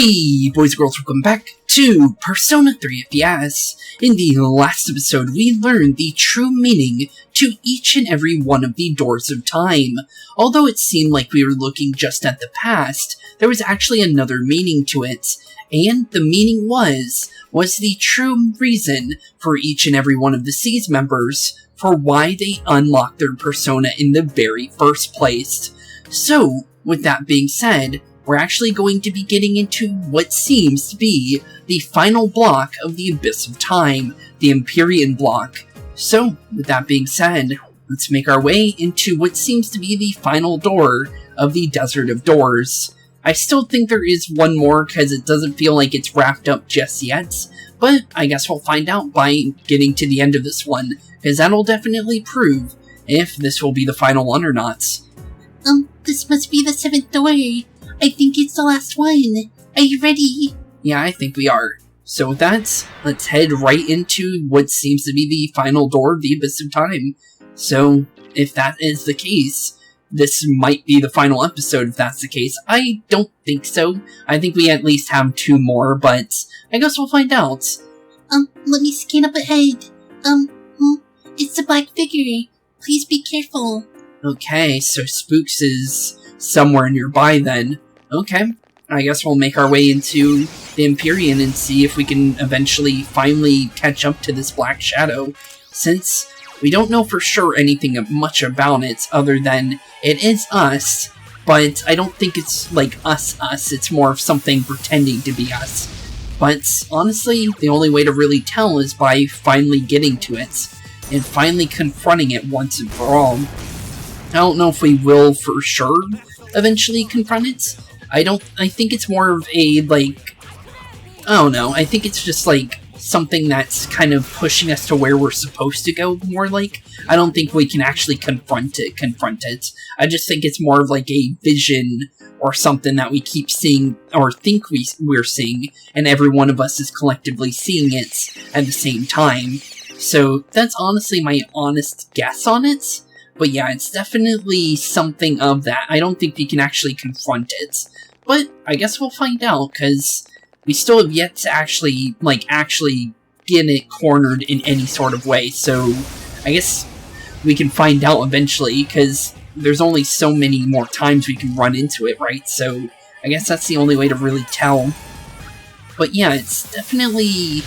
Hey boys and girls, welcome back to Persona 3 FES. In the last episode, we learned the true meaning to each and every one of the doors of time. Although it seemed like we were looking just at the past, there was actually another meaning to it. And the meaning was the true reason for each and every one of the SEES members for why they unlocked their persona in the very first place. So, with that being said, we're actually going to be getting into what seems to be the final block of the Abyss of Time, the Empyrean block. So, with that being said, let's make our way into what seems to be the final door of the Desert of Doors. I still think there is one more because it doesn't feel like it's wrapped up just yet, but I guess we'll find out by getting to the end of this one, because that'll definitely prove if this will be the final one or not. This must be the 7th door. I think it's the last one. Are you ready? Yeah, I think we are. So with that, let's head right into what seems to be the final door of the Abyss of Time. So, if that is the case, this might be the final episode if that's the case. I don't think so. I think we at least have 2 more, but I guess we'll find out. Let me scan up ahead. It's a black figure. Please be careful. Okay, so Spooks is somewhere nearby then. Okay, I guess we'll make our way into the Empyrean and see if we can eventually finally catch up to this black shadow, since we don't know for sure anything much about it other than it is us, but I don't think it's like us, it's more of something pretending to be us. But honestly, the only way to really tell is by finally getting to it, and finally confronting it once and for all. I don't know if we will for sure eventually confront it. I think it's more of a, like, I don't know, I think it's just, like, something that's kind of pushing us to where we're supposed to go, more like. I don't think we can actually confront it. I just think it's more of, like, a vision or something that we keep seeing, or think we're seeing, and every one of us is collectively seeing it at the same time. So, that's honestly my honest guess on it. But yeah, it's definitely something of that. I don't think we can actually confront it. But I guess we'll find out, because we still have yet to actually get it cornered in any sort of way. So I guess we can find out eventually, because there's only so many more times we can run into it, right? So I guess that's the only way to really tell. But yeah, it's definitely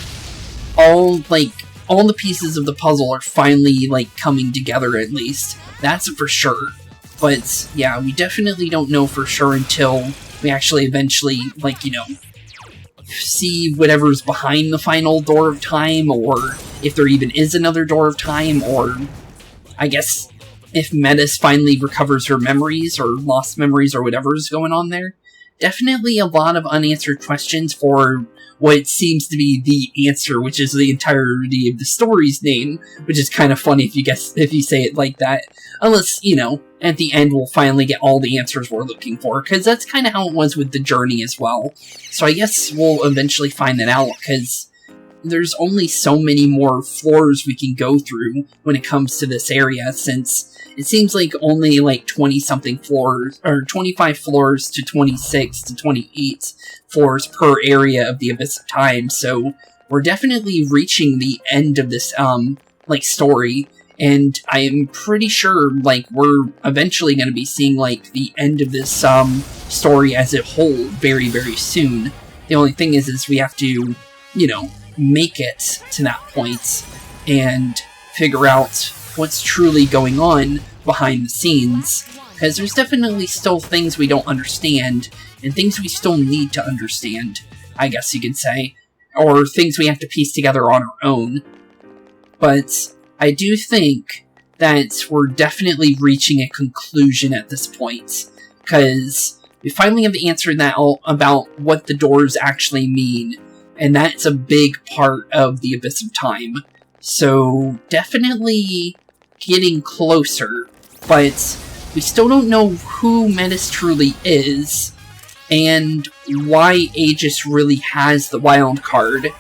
all the pieces of the puzzle are finally, like, coming together at least. That's for sure. But, yeah, we definitely don't know for sure until we actually eventually, like, you know, see whatever's behind the final door of time, or if there even is another door of time, or I guess if Metis finally recovers her memories, or lost memories, or whatever is going on there. Definitely a lot of unanswered questions for what seems to be the answer, which is the entirety of the story's name, which is kind of funny if you say it like that. Unless, you know, at the end we'll finally get all the answers we're looking for, because that's kind of how it was with the journey as well. So I guess we'll eventually find that out, because there's only so many more floors we can go through when it comes to this area, since it seems like only like 20-something floors, or 25 floors to 26 to 28 floors per area of the Abyss of Time, so we're definitely reaching the end of this, like, story, and I am pretty sure, like, we're eventually going to be seeing, like, the end of this, story as a whole very, very soon. The only thing is we have to, you know, make it to that point, and figure out what's truly going on behind the scenes, because there's definitely still things we don't understand, and things we still need to understand, I guess you could say, or things we have to piece together on our own. But I do think that we're definitely reaching a conclusion at this point, because we finally have the answer about what the doors actually mean, and that's a big part of the Abyss of Time. So, definitely getting closer, but we still don't know who Metis truly is, and why Aegis really has the wild card,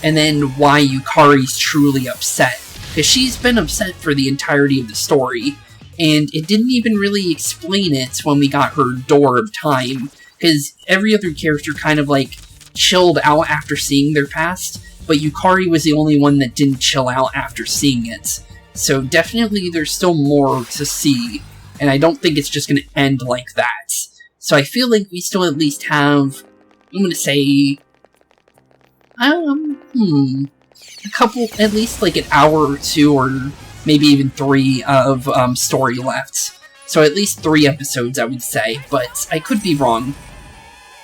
and then why Yukari's truly upset. Because she's been upset for the entirety of the story, and it didn't even really explain it when we got her Door of Time, because every other character kind of, like, chilled out after seeing their past, but Yukari was the only one that didn't chill out after seeing it. So definitely there's still more to see, and I don't think it's just going to end like that. So I feel like we still at least have, I'm going to say, a couple, at least like an hour or two, or maybe even 3 of story left. So at least 3 episodes, I would say, but I could be wrong.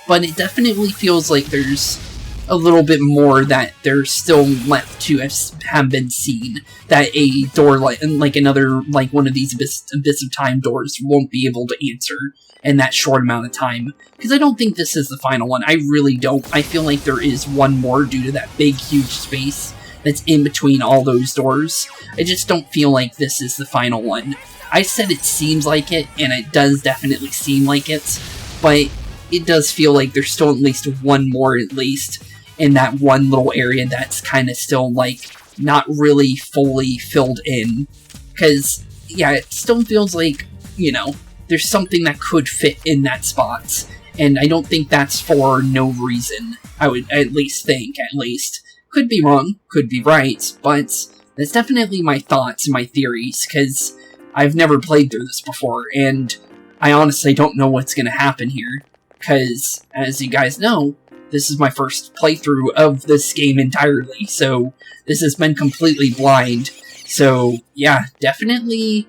But it definitely feels like there's a little bit more that there's still left to have been seen, that a door like another, like one of these Abyss of Time doors won't be able to answer in that short amount of time. Because I don't think this is the final one. I really don't. I feel like there is one more due to that big, huge space that's in between all those doors. I just don't feel like this is the final one. I said it seems like it, and it does definitely seem like it, but it does feel like there's still at least one more, at least, in that one little area that's kind of still, like, not really fully filled in. Because, yeah, it still feels like, you know, there's something that could fit in that spot. And I don't think that's for no reason. I would at least think, at least. Could be wrong, could be right, but that's definitely my thoughts and my theories, because I've never played through this before, and I honestly don't know what's going to happen here. Because, as you guys know, this is my first playthrough of this game entirely, so this has been completely blind. So, yeah, definitely,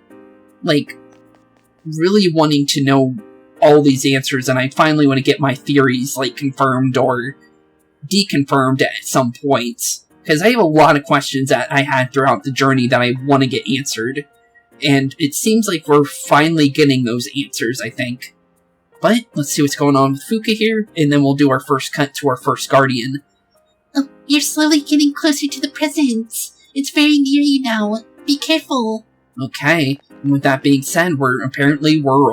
like, really wanting to know all these answers, and I finally want to get my theories, like, confirmed or deconfirmed at some point. Because I have a lot of questions that I had throughout the journey that I want to get answered. And it seems like we're finally getting those answers, I think. But let's see what's going on with Fuka here, and then we'll do our first cut to our first Guardian. Oh, you're slowly getting closer to the presence. It's very near you now. Be careful. Okay, and with that being said, we're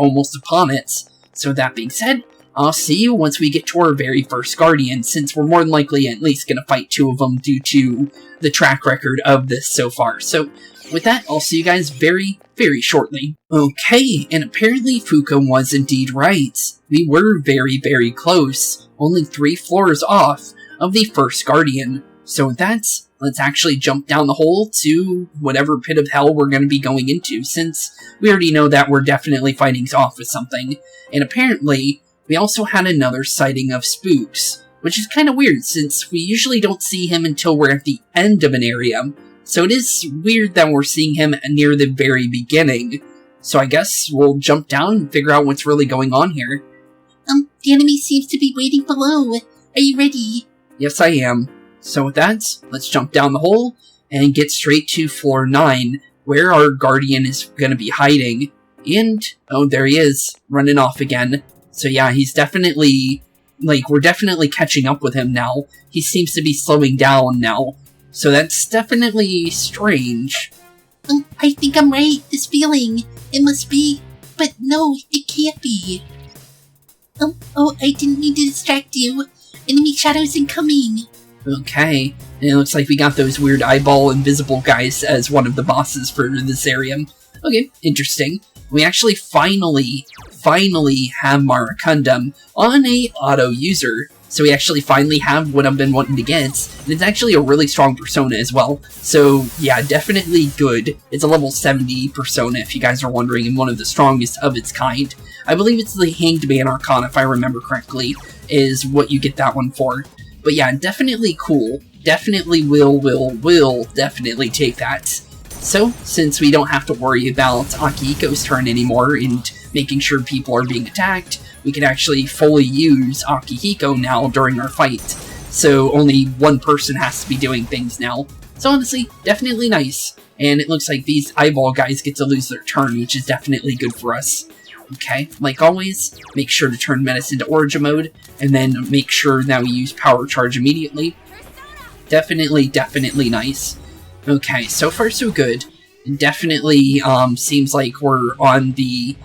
almost upon it. So that being said, I'll see you once we get to our very first Guardian, since we're more than likely at least going to fight 2 of them due to the track record of this so far. So with that, I'll see you guys very, very shortly. Okay, and apparently Fuka was indeed right. We were very, very close, only 3 floors off of the first Guardian. So with that, let's actually jump down the hole to whatever pit of hell we're going to be going into, since we already know that we're definitely fighting off with something. And apparently, we also had another sighting of Spooks, which is kind of weird, since we usually don't see him until we're at the end of an area. So it is weird that we're seeing him near the very beginning. So I guess we'll jump down and figure out what's really going on here. The enemy seems to be waiting below. Are you ready? Yes, I am. So with that, let's jump down the hole and get straight to floor 9, where our Guardian is going to be hiding. And, oh, there he is, running off again. So yeah, he's definitely, like, we're definitely catching up with him now. He seems to be slowing down now. So that's definitely strange. I think I'm right. This feeling. It must be. But no, it can't be. Oh, I didn't mean to distract you. Enemy shadows incoming. Okay, and it looks like we got those weird eyeball invisible guys as one of the bosses for this area. Okay, interesting. We actually finally have Maracundum on a auto user. So we actually finally have what I've been wanting to get, and it's actually a really strong persona as well. So yeah, definitely good. It's a level 70 persona, if you guys are wondering, and one of the strongest of its kind. I believe it's the Hanged Man Arcana, if I remember correctly, is what you get that one for. But yeah, definitely cool. Definitely will definitely take that. So, since we don't have to worry about Akihiko's turn anymore and making sure people are being attacked, we can actually fully use Akihiko now during our fight. So only one person has to be doing things now. So honestly, definitely nice. And it looks like these eyeball guys get to lose their turn, which is definitely good for us. Okay, like always, make sure to turn Menace into Origin mode, and then make sure that we use Power Charge immediately. Definitely nice. Okay, so far so good. Definitely seems like we're on the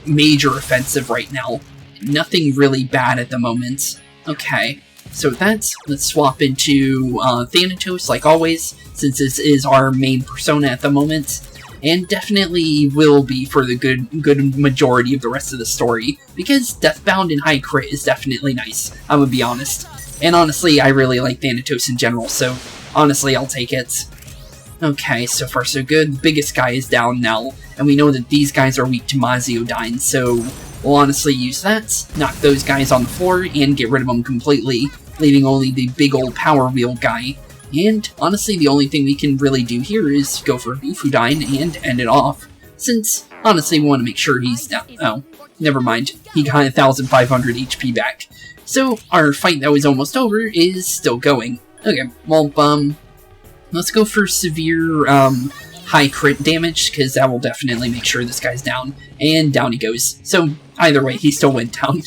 major offensive right now. Nothing really bad at the moment. Okay, so with that, let's swap into Thanatos like always, since this is our main persona at the moment. and definitely will be for the good majority of the rest of the story, because Deathbound and high crit is definitely nice, I'm gonna be honest. And honestly, I really like Thanatos in general, so honestly, I'll take it. Okay, so far so good. The biggest guy is down now, and we know that these guys are weak to Maziodyne, so we'll honestly use that, knock those guys on the floor, and get rid of them completely, leaving only the big old power wheel guy. And honestly, the only thing we can really do here is go for Bufudyne and end it off, since honestly we want to make sure he's down. Oh, never mind. He got 1,500 HP back. So our fight that was almost over is still going. Okay, well, let's go for severe high crit damage, because that will definitely make sure this guy's down. And down he goes. So either way, he still went down.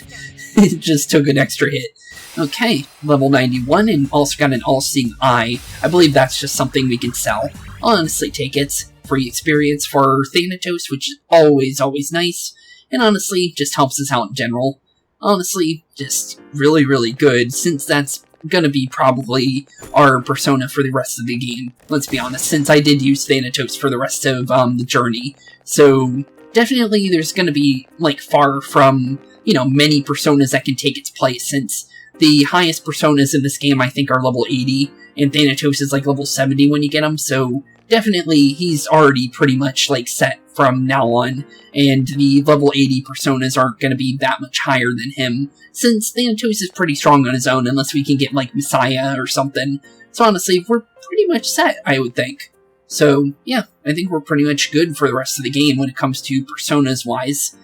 It just took an extra hit. Okay, level 91, and also got an all-seeing eye. I believe that's just something we can sell. I'll honestly take it. Free experience for Thanatos, which is always nice. And honestly, just helps us out in general. Honestly, just really good, since that's gonna be probably our persona for the rest of the game. Let's be honest, since I did use Thanatos for the rest of the journey. So definitely there's gonna be, like, far from, you know, many personas that can take its place, since the highest personas in this game, I think, are level 80, and Thanatos is, like, level 70 when you get him, so definitely he's already pretty much, like, set from now on, and the level 80 personas aren't going to be that much higher than him, since Thanatos is pretty strong on his own, unless we can get, like, Messiah or something. So honestly, we're pretty much set, I would think. So, yeah, I think we're pretty much good for the rest of the game when it comes to personas-wise.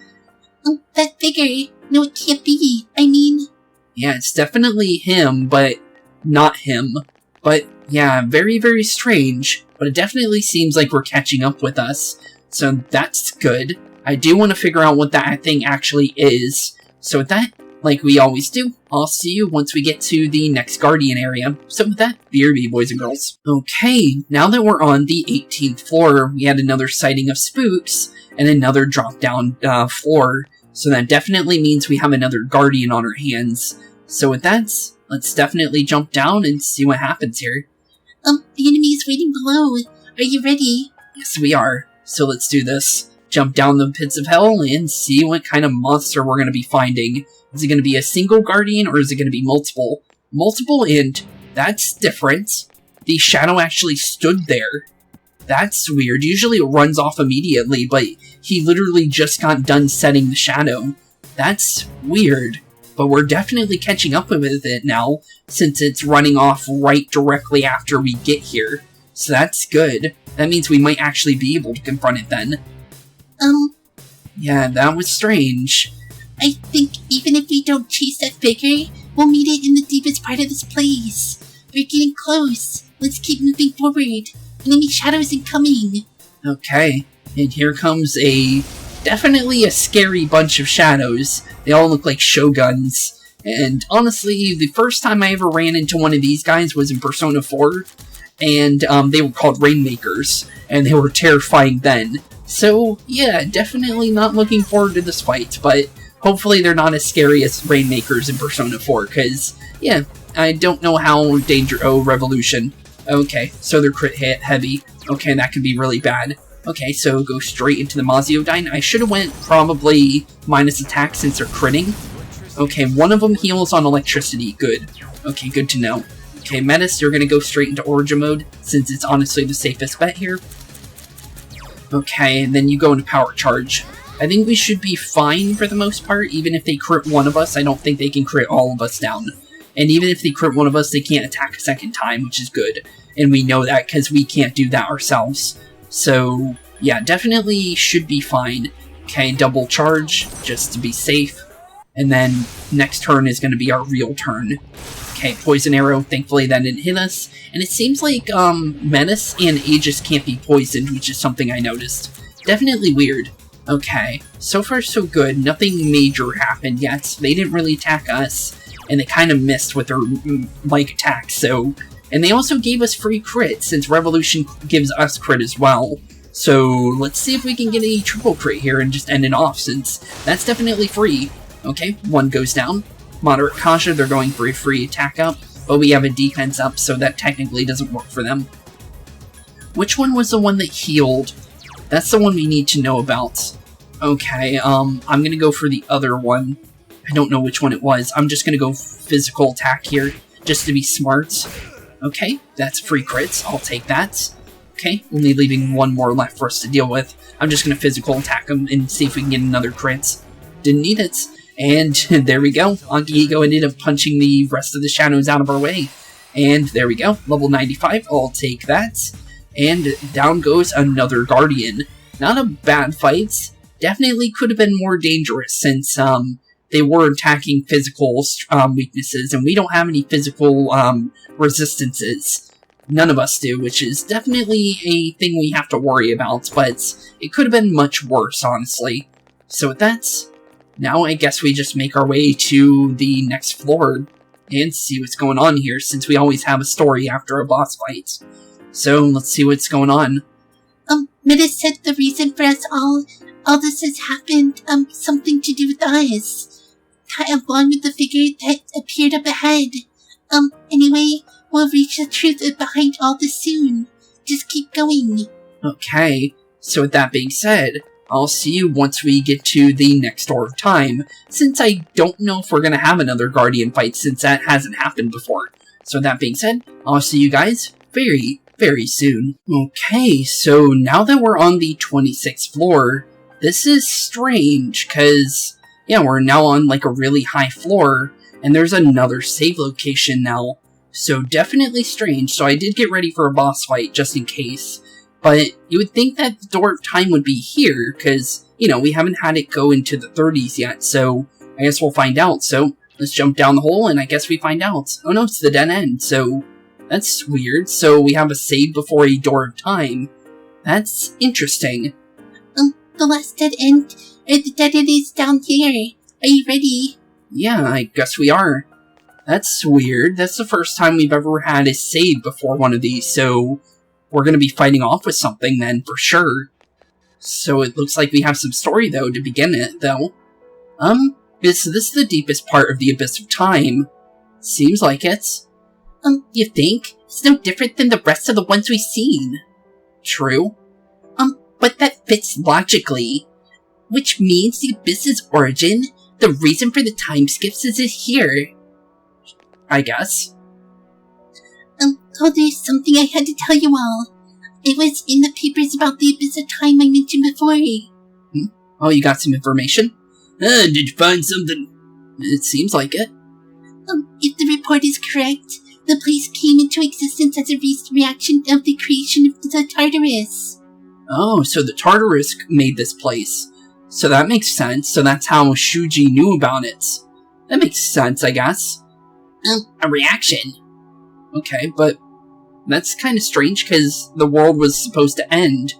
Oh, that figure. No, it can't be. I mean... Yeah, it's definitely him, but not him. But, yeah, very strange. But it definitely seems like we're catching up with us. So that's good. I do want to figure out what that thing actually is. So with that, like we always do, I'll see you once we get to the next Guardian area. So with that, BRB, boys and girls. Okay, now that we're on the 18th floor, we had another sighting of Spooks, and another drop-down floor. So that definitely means we have another Guardian on our hands. So with that, let's definitely jump down and see what happens here. The enemy is waiting below. Are you ready? Yes, we are. So let's do this. Jump down the pits of hell and see what kind of monster we're going to be finding. Is it going to be a single Guardian, or is it going to be multiple? Multiple, and that's different. The shadow actually stood there. That's weird. Usually it runs off immediately, but he literally just got done setting the shadow. That's weird. But we're definitely catching up with it now, since it's running off right directly after we get here. So that's good. That means we might actually be able to confront it then. Yeah, that was strange. I think even if we don't chase that figure, we'll meet it in the deepest part of this place. We're getting close. Let's keep moving forward. Enemy shadows incoming. Okay, and here comes definitely a scary bunch of shadows. They all look like shoguns. And honestly, the first time I ever ran into one of these guys was in Persona 4. And they were called Rainmakers, and they were terrifying then. So yeah, definitely not looking forward to this fight, but hopefully they're not as scary as Rainmakers in Persona 4, because, yeah, I don't know how Revolution. Okay, so they're crit hit heavy. Okay, that could be really bad. Okay, so go straight into the Maziodyne. I should have went probably minus attack since they're critting. Okay, one of them heals on electricity. Good. Okay, good to know. Okay, Metis, you're gonna go straight into Origin mode, since it's honestly the safest bet here. Okay, and then you go into Power Charge. I think we should be fine for the most part. Even if they crit one of us, I don't think they can crit all of us down. And even if they crit one of us, they can't attack a second time, which is good. And we know that because we can't do that ourselves. So, yeah, definitely should be fine. Okay, double charge, just to be safe. And then next turn is going to be our real turn. Okay, Poison Arrow, thankfully that didn't hit us. And it seems like Menace and Aegis can't be poisoned, which is something I noticed. Definitely weird. Okay, so far so good. Nothing major happened yet. They didn't really attack us, and they kind of missed with their like attacks, so... And they also gave us free crit, since Revolution gives us crit as well. So let's see if we can get a triple crit here and just end it off, since that's definitely free. Okay, one goes down. Moderate Kasha, they're going for a free attack up, but we have a defense up, so that technically doesn't work for them. Which one was the one that healed? That's the one we need to know about. Okay, I'm gonna go for the other one. I don't know which one it was. I'm just gonna go physical attack here, just to be smart. Okay, that's free crits. I'll take that. Okay, only leaving one more left for us to deal with. I'm just gonna physical attack him and see if we can get another crit. Didn't need it. And there we go. Igor ended up punching the rest of the shadows out of our way. And there we go. Level 95. I'll take that. And down goes another Guardian. Not a bad fight. Definitely could have been more dangerous since they were attacking physical weaknesses, and we don't have any physical resistances. None of us do, which is definitely a thing we have to worry about, but it could have been much worse, honestly. So with that, now I guess we just make our way to the next floor and see what's going on here, since we always have a story after a boss fight. So let's see what's going on. Meta said the reason for us all this has happened, something to do with us. Along with the figure that appeared up ahead. Anyway, we'll reach the truth behind all this soon. Just keep going. Okay, so with that being said, I'll see you once we get to the next Door of Time, since I don't know if we're going to have another Guardian fight since that hasn't happened before. So with that being said, I'll see you guys very, very soon. Okay, so now that we're on the 26th floor, this is strange, because, yeah, we're now on, like, a really high floor, and there's another save location now. So definitely strange, so I did get ready for a boss fight, just in case. But you would think that the Door of Time would be here, because, you know, we haven't had it go into the 30s yet, so I guess we'll find out. So, let's jump down the hole, and I guess we find out. Oh no, it's the dead end, so that's weird. So we have a save before a Door of Time. That's interesting. The last dead end, the dead end is down here. Are you ready? Yeah, I guess we are. That's weird. That's the first time we've ever had a save before one of these, so we're going to be fighting off with something then, for sure. So it looks like we have some story, though, to begin it, though. This is the deepest part of the Abyss of Time. Seems like it. You think? It's no different than the rest of the ones we've seen. True. But that fits logically. Which means the Abyss's origin, the reason for the time skips, is here. I guess. There's something I had to tell you all. It was in the papers about the Abyss of Time I mentioned before. Oh, you got some information? Did you find something? It seems like it. If the report is correct, the place came into existence as a reaction of the creation of the Tartarus. Oh, so the Tartarus made this place. So that makes sense. So that's how Shuji knew about it. That makes sense, I guess. A reaction. Okay, but that's kind of strange because the world was supposed to end,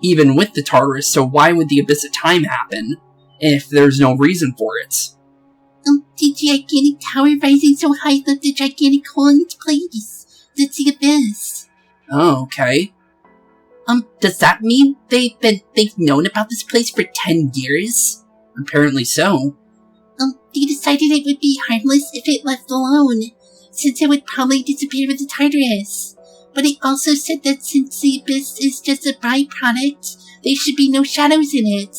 even with the Tartarus, so why would the Abyss of Time happen if there's no reason for it? The gigantic tower rising so high left a gigantic hole in its place. That's the Abyss. Oh, okay. Does that mean they've known about this place for 10 years? Apparently so. They decided it would be harmless if it left alone, since it would probably disappear with the Tartarus. But it also said that since the Abyss is just a byproduct, there should be no shadows in it.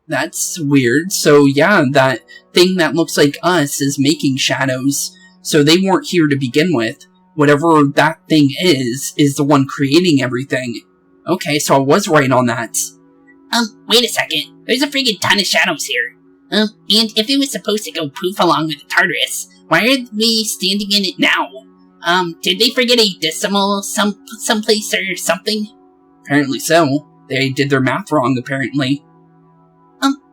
That's weird. So yeah, that thing that looks like us is making shadows, so they weren't here to begin with. Whatever that thing is the one creating everything. Okay, so I was right on that. Wait a second. There's a freaking ton of shadows here. And if it was supposed to go poof along with the Tartarus, why are we standing in it now? Did they forget a decimal someplace or something? Apparently so. They did their math wrong, apparently.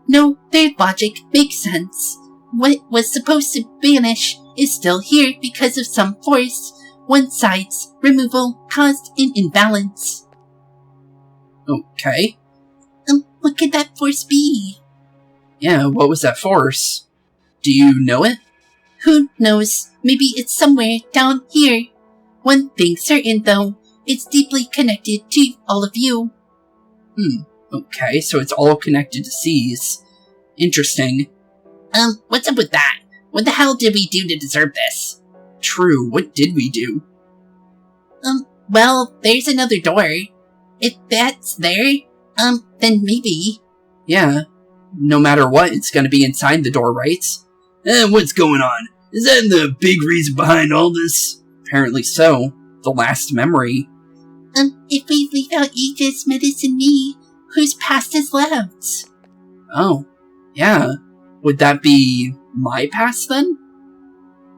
No, their logic makes sense. What was supposed to vanish is still here because of some force. One side's removal caused an imbalance. Okay. What could that force be? Yeah, what was that force? Do you know it? Who knows? Maybe it's somewhere down here. One thing certain, though, it's deeply connected to all of you. Okay, so it's all connected to seas. Interesting. What's up with that? What the hell did we do to deserve this? True, what did we do? Well, there's another door. If that's there, then maybe. Yeah, no matter what, it's gonna be inside the door, right? What's going on? Is that the big reason behind all this? Apparently so. The last memory. If we leave out Aegis, Metis, and me, whose past is left? Oh, yeah. Would that be my past then?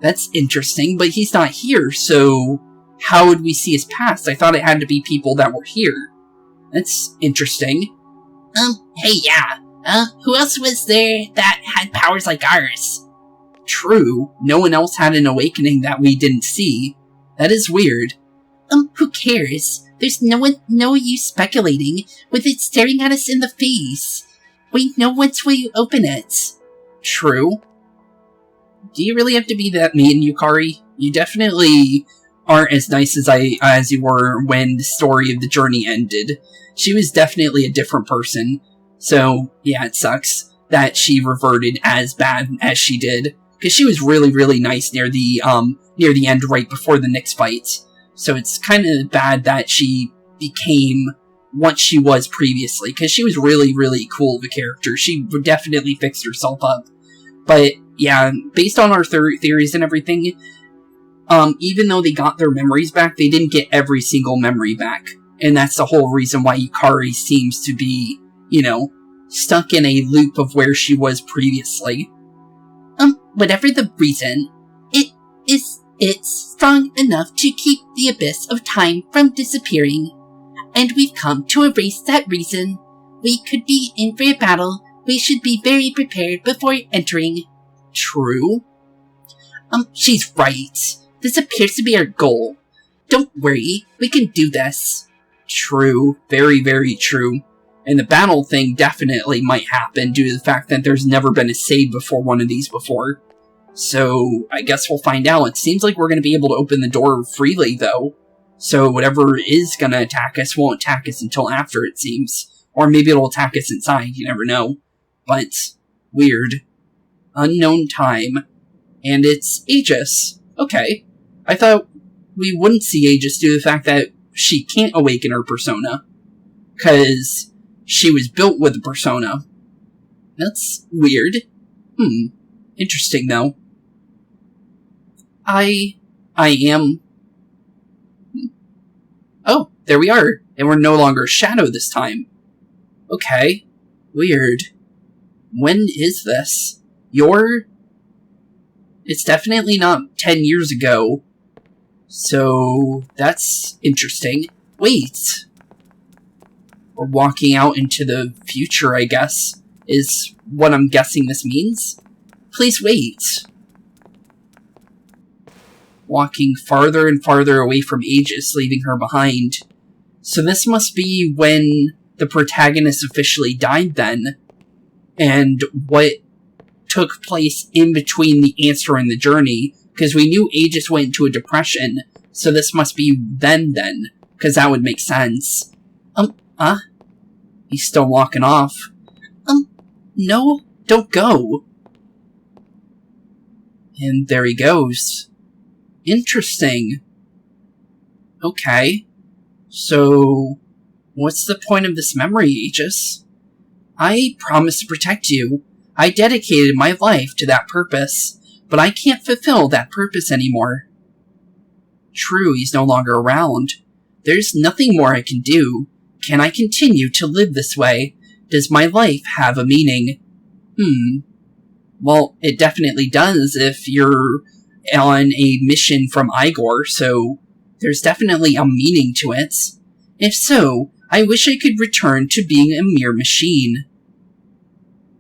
That's interesting, but he's not here, so how would we see his past? I thought it had to be people that were here. That's interesting. Hey, yeah. Who else was there that had powers like ours? True, no one else had an awakening that we didn't see. That is weird. Who cares? There's no use speculating with it staring at us in the face. We know once we open it. True. Do you really have to be that mean, Yukari? You definitely aren't as nice as you were when the story of the journey ended. She was definitely a different person. So, yeah, it sucks that she reverted as bad as she did. Because she was really, really nice near the end right before the next fight. So it's kind of bad that she became what she was previously. Because she was really, really cool of a character. She definitely fixed herself up. But, yeah, based on our theories and everything, even though they got their memories back, they didn't get every single memory back. And that's the whole reason why Yukari seems to be, stuck in a loop of where she was previously. Whatever the reason, it's strong enough to keep the abyss of time from disappearing. And we've come to erase that reason. We could be in for a battle. We should be very prepared before entering. True. She's right. This appears to be our goal. Don't worry, we can do this. True. Very, very true. And the battle thing definitely might happen due to the fact that there's never been a save before one of these before. So, I guess we'll find out. It seems like we're going to be able to open the door freely, though. So, whatever is going to attack us won't attack us until after, it seems. Or maybe it'll attack us inside, you never know. But, weird. Unknown time. And it's Aegis. Okay. I thought we wouldn't see Aegis due to the fact that she can't awaken her persona. Because she was built with a persona. That's weird. Interesting, though. I am... Oh, there we are. And we're no longer Shadow this time. Okay. Weird. When is this? It's definitely not 10 years ago. So, that's interesting. Wait. We're walking out into the future, I guess, is what I'm guessing this means. Please wait. Walking farther and farther away from Aegis, leaving her behind. So this must be when the protagonist officially died then. And what took place in between the answer and the journey. Because we knew Aegis went into a depression. So this must be then. Because that would make sense. He's still walking off. No, don't go. And there he goes. Interesting. Okay. So, what's the point of this memory, Aegis? I promised to protect you. I dedicated my life to that purpose, but I can't fulfill that purpose anymore. True, he's no longer around. There's nothing more I can do. Can I continue to live this way? Does my life have a meaning? Well, it definitely does if you're on a mission from Igor, so there's definitely a meaning to it. If so, I wish I could return to being a mere machine.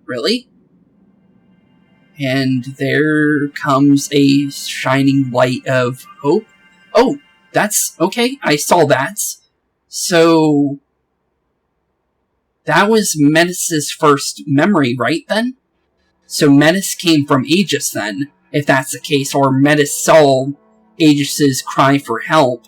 Really? And there comes a shining light of hope. Oh, that's okay, I saw that. So, that was Metis's first memory, right then? So Metis came from Aegis then, if that's the case, or Metis saw Aegis's cry for help.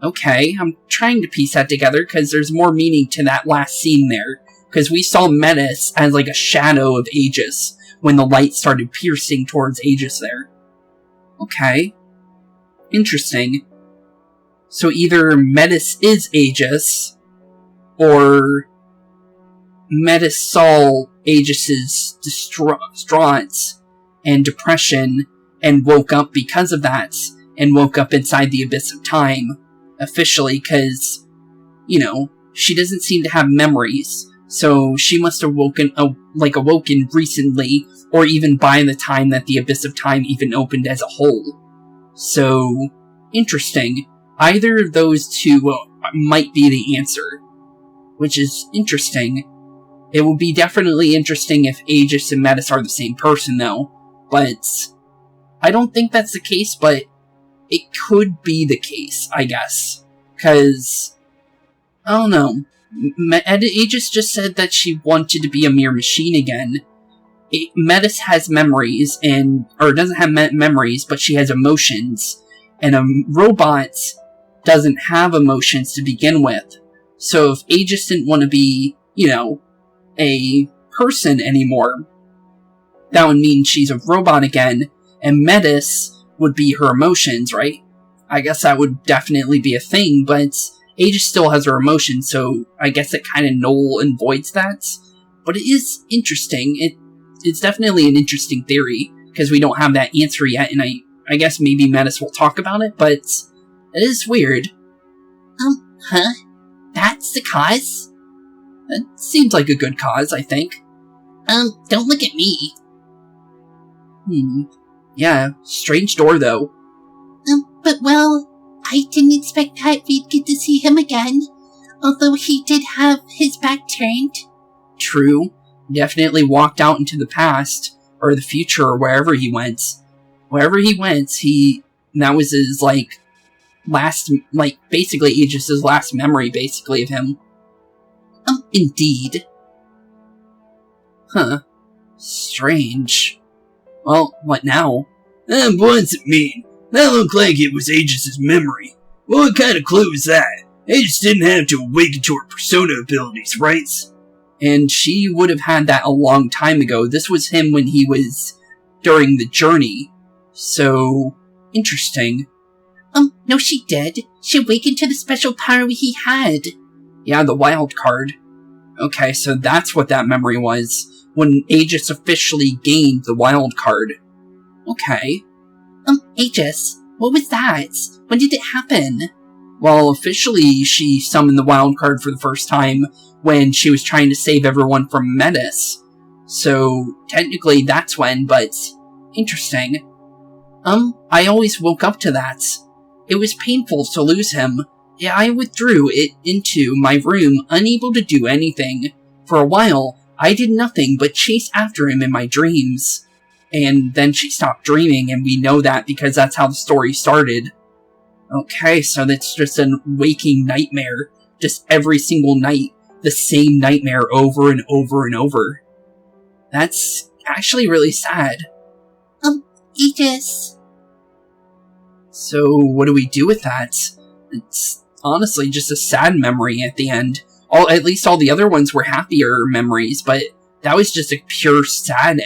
Okay, I'm trying to piece that together because there's more meaning to that last scene there. Because we saw Metis as like a shadow of Aegis when the light started piercing towards Aegis there. Okay. Interesting. So either Metis is Aegis, or Metis saw Aegis's distraught and depression and woke up because of that, and woke up inside the Abyss of Time, officially, because, you know, she doesn't seem to have memories, so she must have awoken recently, or even by the time that the Abyss of Time even opened as a whole. So, interesting. Either of those two might be the answer, which is interesting. It will be definitely interesting if Aegis and Metis are the same person, though, but I don't think that's the case, but it could be the case, I guess, because, I don't know, Aegis just said that she wanted to be a mere machine again. Metis has memories, or doesn't have memories, but she has emotions, and a robot doesn't have emotions to begin with. So if Aegis didn't want to be, you know, a person anymore, that would mean she's a robot again, and Metis would be her emotions, right? I guess that would definitely be a thing, but Aegis still has her emotions, so I guess it kind of null and voids that. But it is interesting. It's definitely an interesting theory, because we don't have that answer yet, and I guess maybe Metis will talk about it, but it is weird. Huh? That's the cause? That seems like a good cause, I think. Don't look at me. Yeah, strange door, though. But well, I didn't expect that we'd get to see him again, although he did have his back turned. True. Definitely walked out into the past, or the future, or wherever he went. Wherever he went, that was his, basically Aegis' last memory, basically, of him. Indeed. Huh. Strange. Well, what now? What's it mean? That looked like it was Aegis' memory. What kind of clue is that? Aegis didn't have to awaken to her persona abilities, right? And she would have had that a long time ago. This was him when he was during the journey. So, interesting. No she did. She awakened to the special power he had. Yeah, the wild card. Okay, so that's what that memory was. When Aegis officially gained the wild card. Okay. Aegis, what was that? When did it happen? Well, officially, she summoned the wild card for the first time when she was trying to save everyone from Metis. So, technically, that's when, but interesting. I always woke up to that. It was painful to lose him. Yeah, I withdrew it into my room, unable to do anything. For a while, I did nothing but chase after him in my dreams. And then she stopped dreaming, and we know that because that's how the story started. Okay, so that's just a waking nightmare. Just every single night, the same nightmare over and over and over. That's actually really sad. Aegis. So, what do we do with that? It's honestly just a sad memory at the end. At least all the other ones were happier memories, but that was just a pure sad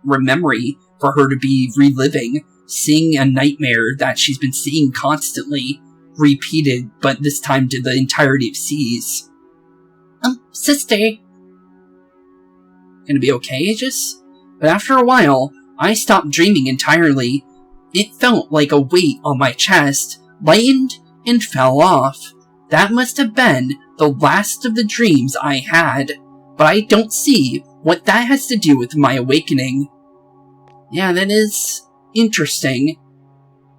memory for her to be reliving, seeing a nightmare that she's been seeing constantly, repeated, but this time to the entirety of seas. Sister. Gonna be okay, Aegis? But after a while, I stopped dreaming entirely. It felt like a weight on my chest, lightened, and fell off. That must have been the last of the dreams I had, but I don't see what that has to do with my awakening. Yeah, that is interesting,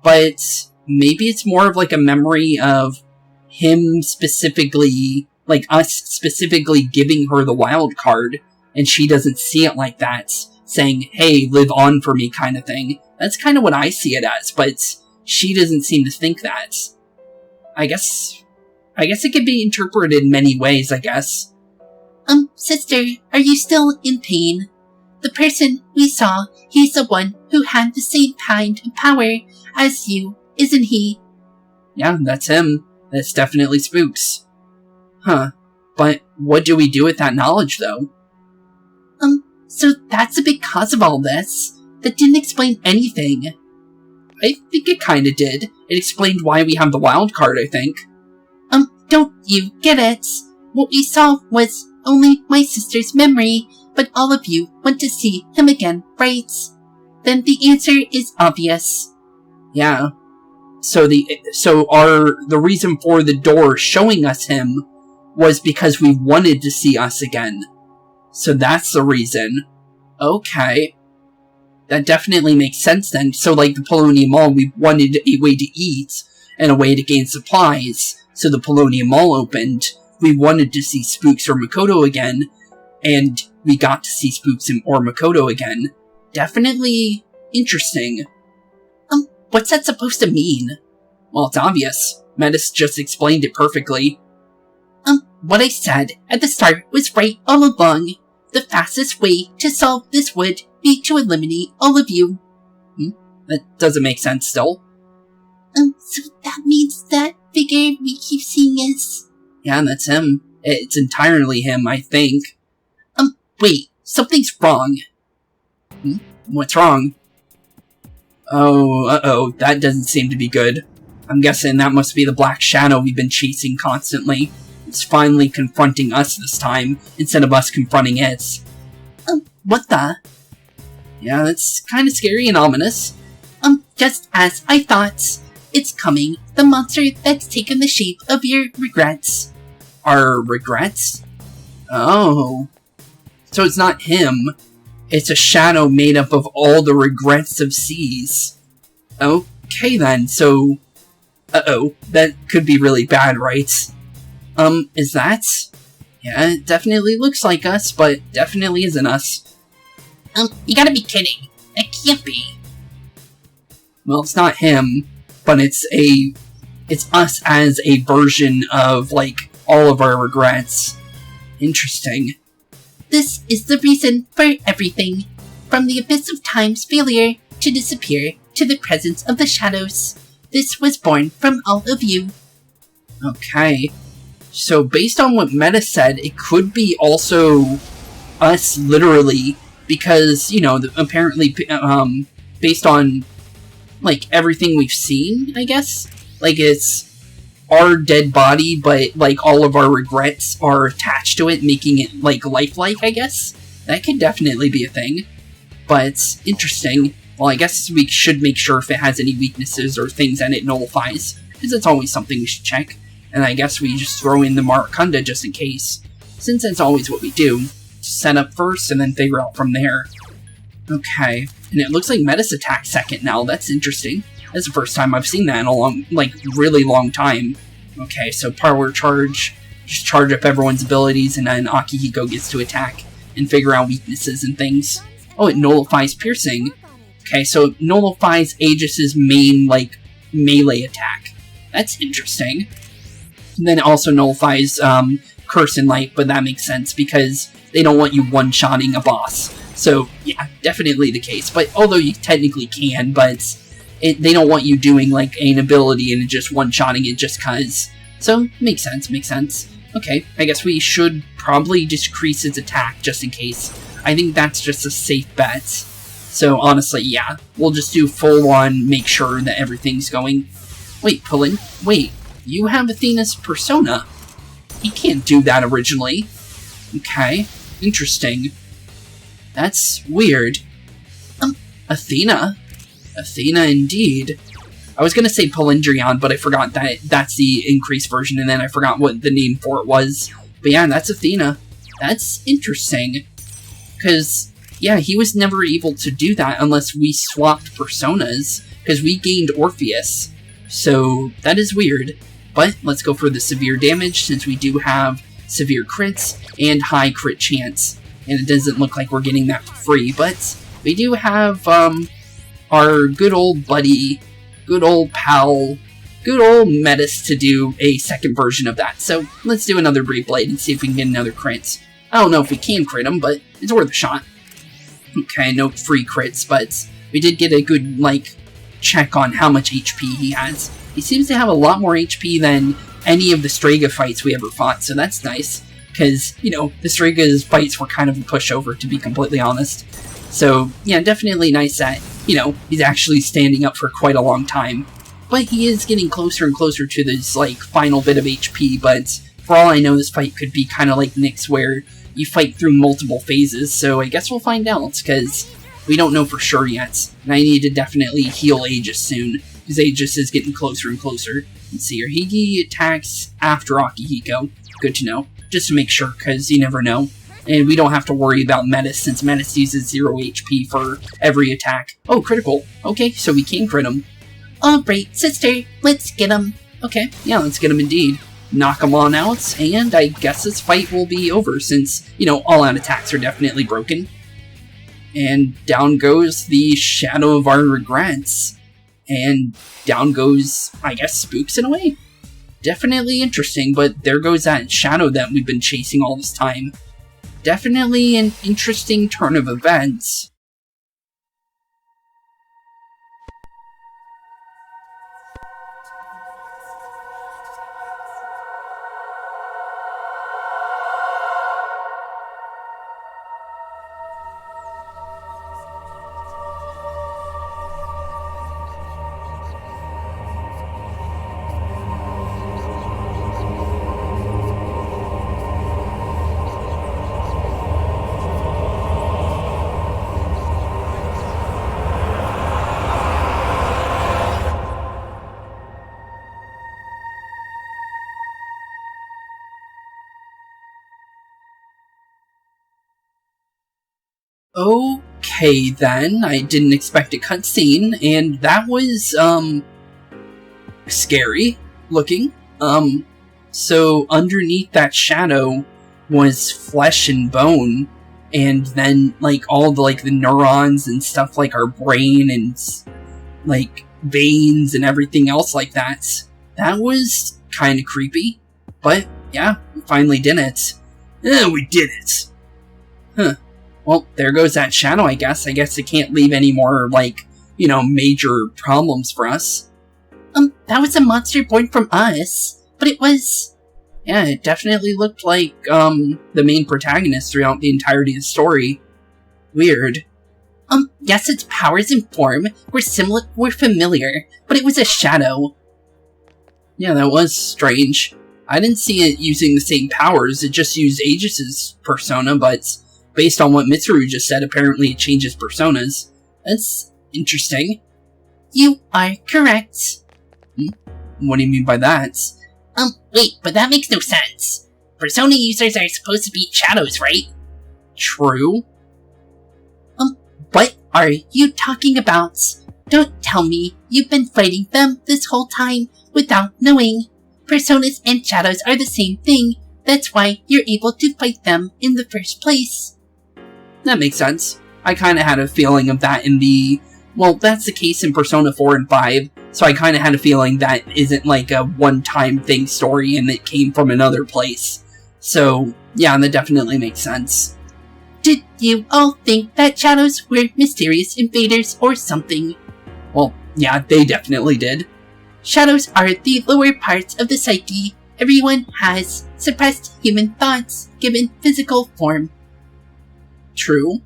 but maybe it's more of like a memory of him specifically, like us specifically giving her the wild card, and she doesn't see it like that, saying, hey, live on for me kind of thing. That's kind of what I see it as, but she doesn't seem to think that. I guess it could be interpreted in many ways, I guess. Sister, are you still in pain? The person we saw, he's the one who had the same kind of power as you, isn't he? Yeah, that's him. That's definitely Spooks. Huh. But what do we do with that knowledge, though? So that's a big cause of all this. That didn't explain anything. I think it kinda did. It explained why we have the wild card, I think. Don't you get it? What we saw was only my sister's memory, but all of you want to see him again, right? Then the answer is obvious. Yeah. So the reason for the door showing us him was because we wanted to see us again. So that's the reason. Okay. That definitely makes sense then. So like the Polonium Mall, we wanted a way to eat and a way to gain supplies. So the Polonium Mall opened. We wanted to see Spooks or Makoto again, and we got to see Spooks or Makoto again. Definitely interesting. What's that supposed to mean? Well, it's obvious. Metis just explained it perfectly. What I said at the start was right all along. The fastest way to solve this would be to eliminate all of you. That doesn't make sense still. So that means that figure we keep seeing is... Yeah, that's him. It's entirely him, I think. Wait, something's wrong. What's wrong? Oh, that doesn't seem to be good. I'm guessing that must be the black shadow we've been chasing constantly. It's finally confronting us this time, instead of us confronting it. What the? Yeah, that's kind of scary and ominous. Just as I thought. It's coming. The monster that's taken the shape of your regrets. Our regrets? Oh. So it's not him. It's a shadow made up of all the regrets of seas. Okay then, so... that could be really bad, right? Is that? Yeah, it definitely looks like us, but definitely isn't us. You gotta be kidding. It can't be. Well, it's not him, but it's us as a version of, like, all of our regrets. Interesting. This is the reason for everything. From the abyss of time's failure to disappear to the presence of the shadows. This was born from all of you. Okay. So based on what Meta said, it could be also us literally, because, you know, apparently, based on, like, everything we've seen, I guess? Like, it's our dead body, but, like, all of our regrets are attached to it, making it, like, lifelike, I guess? That could definitely be a thing. But, interesting. Well, I guess we should make sure if it has any weaknesses or things that it nullifies, because it's always something we should check. And I guess we just throw in the Maracunda just in case, since that's always what we do. Set up first and then figure out from there. Okay, and it looks like Metis attacked second now. That's interesting. That's the first time I've seen that in a really long time. Okay, so power charge, just charge up everyone's abilities, and then Akihiko gets to attack and figure out weaknesses and things. Oh, it nullifies piercing. Okay, so it nullifies Aegis's main, like, melee attack. That's interesting. And then it also nullifies Curse and Light, but that makes sense because they don't want you one-shotting a boss. So, yeah, definitely the case. But although you technically can, but they don't want you doing, like, an ability and just one-shotting it just cause. So, makes sense. Okay, I guess we should probably decrease its attack just in case. I think that's just a safe bet. So, honestly, yeah, we'll just do full-on make sure that everything's going... Wait, wait, you have Athena's persona. You can't do that originally. Okay, interesting. That's weird. Athena? Athena indeed. I was gonna say Palindrion, but I forgot that that's the increased version, and then I forgot what the name for it was. But yeah, that's Athena. That's interesting. Because, yeah, he was never able to do that unless we swapped personas, because we gained Orpheus. So, that is weird. But, let's go for the severe damage, since we do have severe crits and high crit chance. And it doesn't look like we're getting that for free, but we do have, our good old buddy, good old pal, good old Metis to do a second version of that. So, let's do another Brave Blade and see if we can get another crit. I don't know if we can crit him, but it's worth a shot. Okay, no free crits, but we did get a good, like, check on how much HP he has. He seems to have a lot more HP than any of the Strega fights we ever fought, so that's nice. Because, you know, the Strega's fights were kind of a pushover, to be completely honest. So, yeah, definitely nice that he's actually standing up for quite a long time. But he is getting closer and closer to this, final bit of HP, but for all I know, this fight could be kind of like Nyx, where you fight through multiple phases, so I guess we'll find out, because we don't know for sure yet. And I need to definitely heal Aegis soon, because Aegis is getting closer and closer. Let's see here, Higi attacks after Akihiko. Good to know, just to make sure, because you never know. And we don't have to worry about Metis, since Metis uses 0 HP for every attack. Oh, critical. Okay, so we can crit him. Alright, sister, let's get him. Okay, yeah, let's get him indeed. Knock him on out, and I guess this fight will be over, since, all-out attacks are definitely broken. And down goes the Shadow of Our Regrets. And down goes, I guess, Spooks in a way. Definitely interesting, but there goes that shadow that we've been chasing all this time. Definitely an interesting turn of events. Okay then, I didn't expect a cutscene, and that was, scary looking. So underneath that shadow was flesh and bone, and then, all the neurons and stuff like our brain and, veins and everything else like that. That was kind of creepy, but yeah, we finally did it. Yeah, we did it. Huh. Well, there goes that shadow, I guess. I guess it can't leave any more, major problems for us. That was a monster born from us, but it was... Yeah, it definitely looked like, the main protagonist throughout the entirety of the story. Weird. Yes, its powers and form were familiar, but it was a shadow. Yeah, that was strange. I didn't see it using the same powers, it just used Aegis's persona, but... based on what Mitsuru just said, apparently it changes personas. That's interesting. You are correct. What do you mean by that? Wait, but that makes no sense. Persona users are supposed to be shadows, right? True. What are you talking about? Don't tell me you've been fighting them this whole time without knowing. Personas and shadows are the same thing. That's why you're able to fight them in the first place. That makes sense. I kind of had a feeling of that in the... Well, that's the case in Persona 4 and 5, so I kind of had a feeling that isn't a one-time thing story and it came from another place. So, yeah, that definitely makes sense. Did you all think that shadows were mysterious invaders or something? Well, yeah, they definitely did. Shadows are the lower parts of the psyche. Everyone has suppressed human thoughts given physical form. True.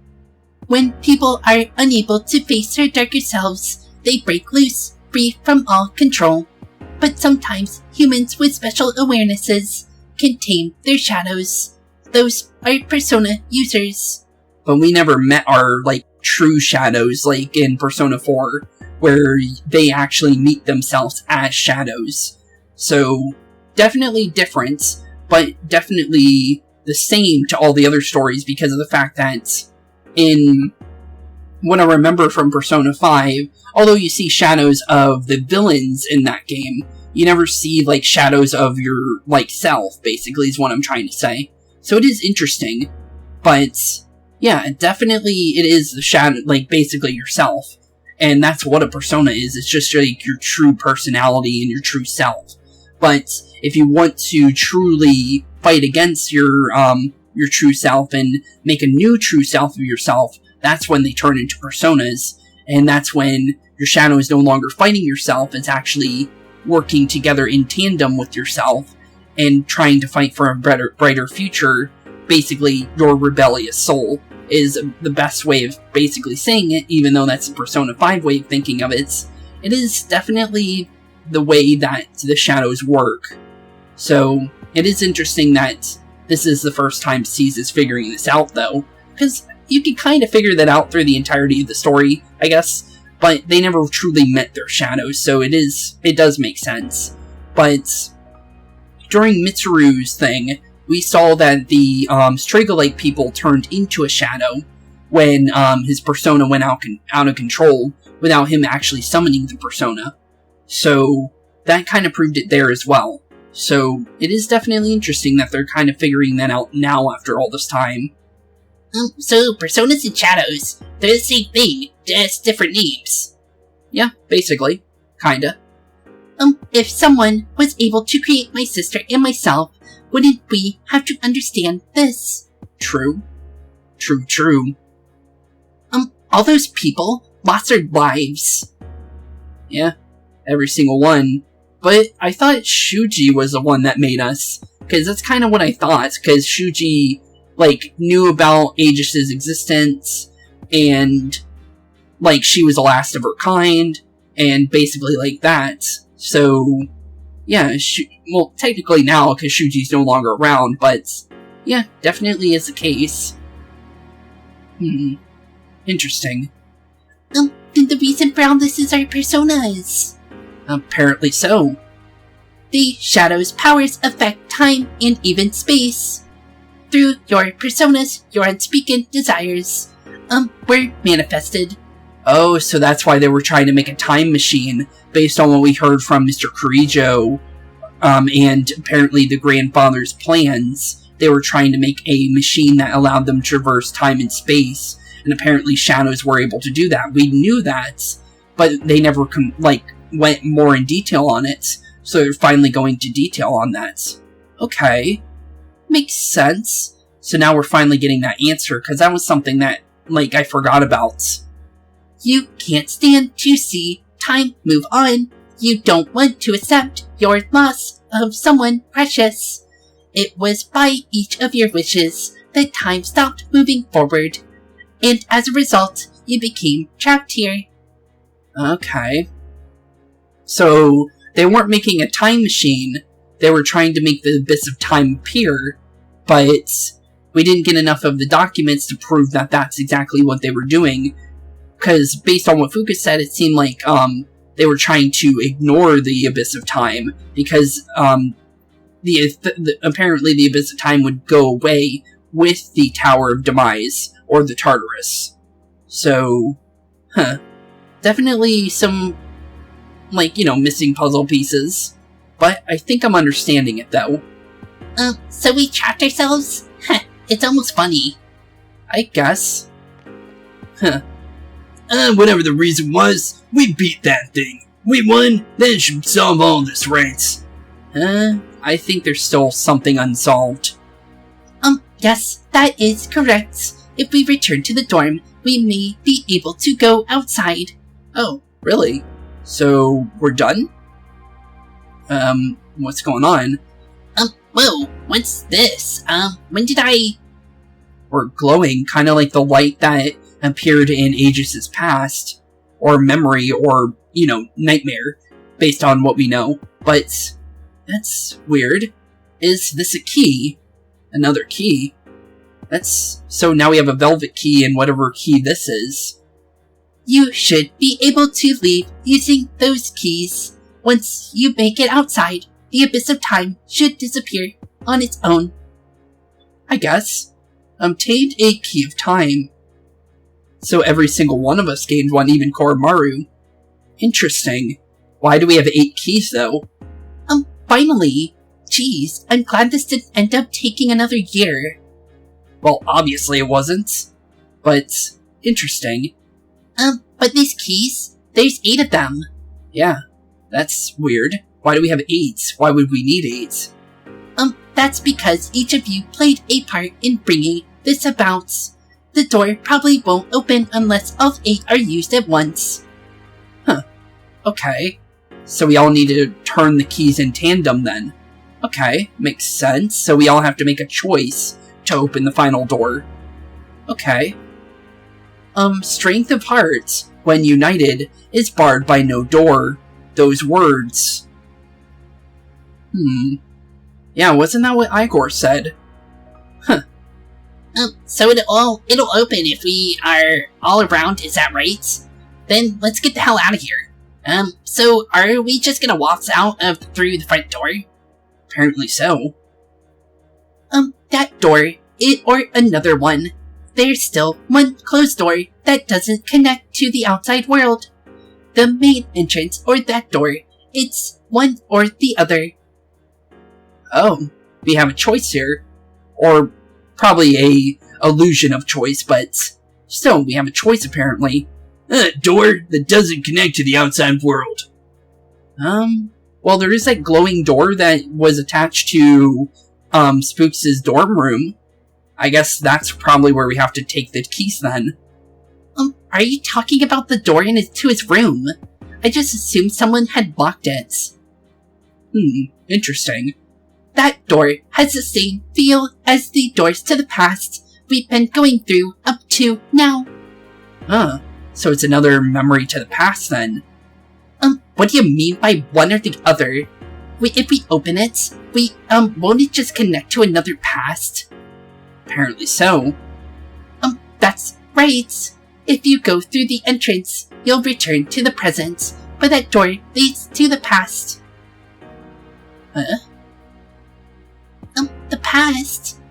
When people are unable to face their darker selves, they break loose, free from all control. But sometimes humans with special awarenesses can tame their shadows. Those are persona users. But we never met our, true shadows, in Persona 4, where they actually meet themselves as shadows. So, definitely different, but definitely the same to all the other stories because of the fact that in what I remember from Persona 5, although you see shadows of the villains in that game, you never see, shadows of your, self, basically, is what I'm trying to say. So it is interesting, but, yeah, definitely it is the shadow, basically yourself. And that's what a persona is, it's just, your true personality and your true self. But if you want to truly fight against your true self and make a new true self of yourself, that's when they turn into personas, and that's when your shadow is no longer fighting yourself, it's actually working together in tandem with yourself and trying to fight for a brighter future, basically your rebellious soul. is the best way of basically saying it, even though that's a Persona 5 way of thinking of it. It is definitely the way that the shadows work. So, it is interesting that this is the first time Cease is figuring this out, though, because you can kind of figure that out through the entirety of the story, I guess, but they never truly met their shadows, so it does make sense. But during Mitsuru's thing, we saw that the Strigolite people turned into a shadow when his persona went out of control without him actually summoning the persona. So that kind of proved it there as well. So it is definitely interesting that they're kind of figuring that out now after all this time. So personas and shadows, they're the same thing, just different names. Yeah, basically. Kinda. If someone was able to create my sister and myself, wouldn't we have to understand this? True. True. All those people lost their lives. Yeah, every single one. But I thought Shuji was the one that made us, because that's kind of what I thought, because Shuji, knew about Aegis' existence, and, she was the last of her kind, and basically like that. So, yeah, well, technically now, because Shuji's no longer around, but, yeah, definitely is the case. Interesting. Then the reason for all this is our personas. Apparently so. The shadow's powers affect time and even space. Through your personas, your unspeakable desires, were manifested. Oh, so that's why they were trying to make a time machine, based on what we heard from Mr. Kurijo, and apparently the grandfather's plans. They were trying to make a machine that allowed them to traverse time and space, and apparently shadows were able to do that. We knew that, but they never, went more in detail on it, so they're finally going to detail on that. Okay. Makes sense. So now we're finally getting that answer, because that was something that, I forgot about. You can't stand to see time move on. You don't want to accept your loss of someone precious. It was by each of your wishes that time stopped moving forward, and as a result, you became trapped here. Okay. So, they weren't making a time machine, they were trying to make the abyss of time appear, but we didn't get enough of the documents to prove that that's exactly what they were doing, because based on what Fuka said, it seemed like they were trying to ignore the abyss of time, because apparently the abyss of time would go away with the Tower of Demise, or the Tartarus. So, definitely some, missing puzzle pieces. But I think I'm understanding it, though. So we trapped ourselves? It's almost funny. I guess. Whatever the reason was, we beat that thing. We won, that should solve all this, right? I think there's still something unsolved. Yes, that is correct. If we return to the dorm, we may be able to go outside. Oh, really? So, we're done? What's going on? Whoa, what's this? When did I... We're glowing, kind of like the light that appeared in Aegis' past, or memory, or, nightmare, based on what we know. But, that's weird. Is this a key? Another key? So now we have a velvet key and whatever key this is. You should be able to leave using those keys. Once you make it outside, the abyss of time should disappear on its own. I guess. Obtained a key of time. So every single one of us gained one, even Koromaru. Interesting. Why do we have 8 keys, though? Finally. Geez, I'm glad this didn't end up taking another year. Well, obviously it wasn't. But, interesting. But these keys, there's 8 of them. Yeah, that's weird. Why do we have 8? Why would we need 8? That's because each of you played a part in bringing this about. The door probably won't open unless all 8 are used at once. Huh. Okay. So we all need to turn the keys in tandem then. Okay, makes sense. So we all have to make a choice to open the final door. Okay. Strength of hearts, when united, is barred by no door. Those words. Yeah, wasn't that what Igor said? Huh. So it'll open if we are all around, is that right? Then let's get the hell out of here. So are we just gonna waltz out through the front door? Apparently so. That door, or another one. There's still one closed door that doesn't connect to the outside world. The main entrance or that door, it's one or the other. Oh, we have a choice here. Or probably a illusion of choice, but still, we have a choice apparently. A door that doesn't connect to the outside world. Well, there is that glowing door that was attached to, Spooks' dorm room. I guess that's probably where we have to take the keys then. Are you talking about the door to his room? I just assumed someone had locked it. Interesting. That door has the same feel as the doors to the past we've been going through up to now. So it's another memory to the past then. What do you mean by one or the other? If we open it, won't it just connect to another past? Apparently so. That's right. If you go through the entrance, you'll return to the present, but that door leads to the past. Huh? The past.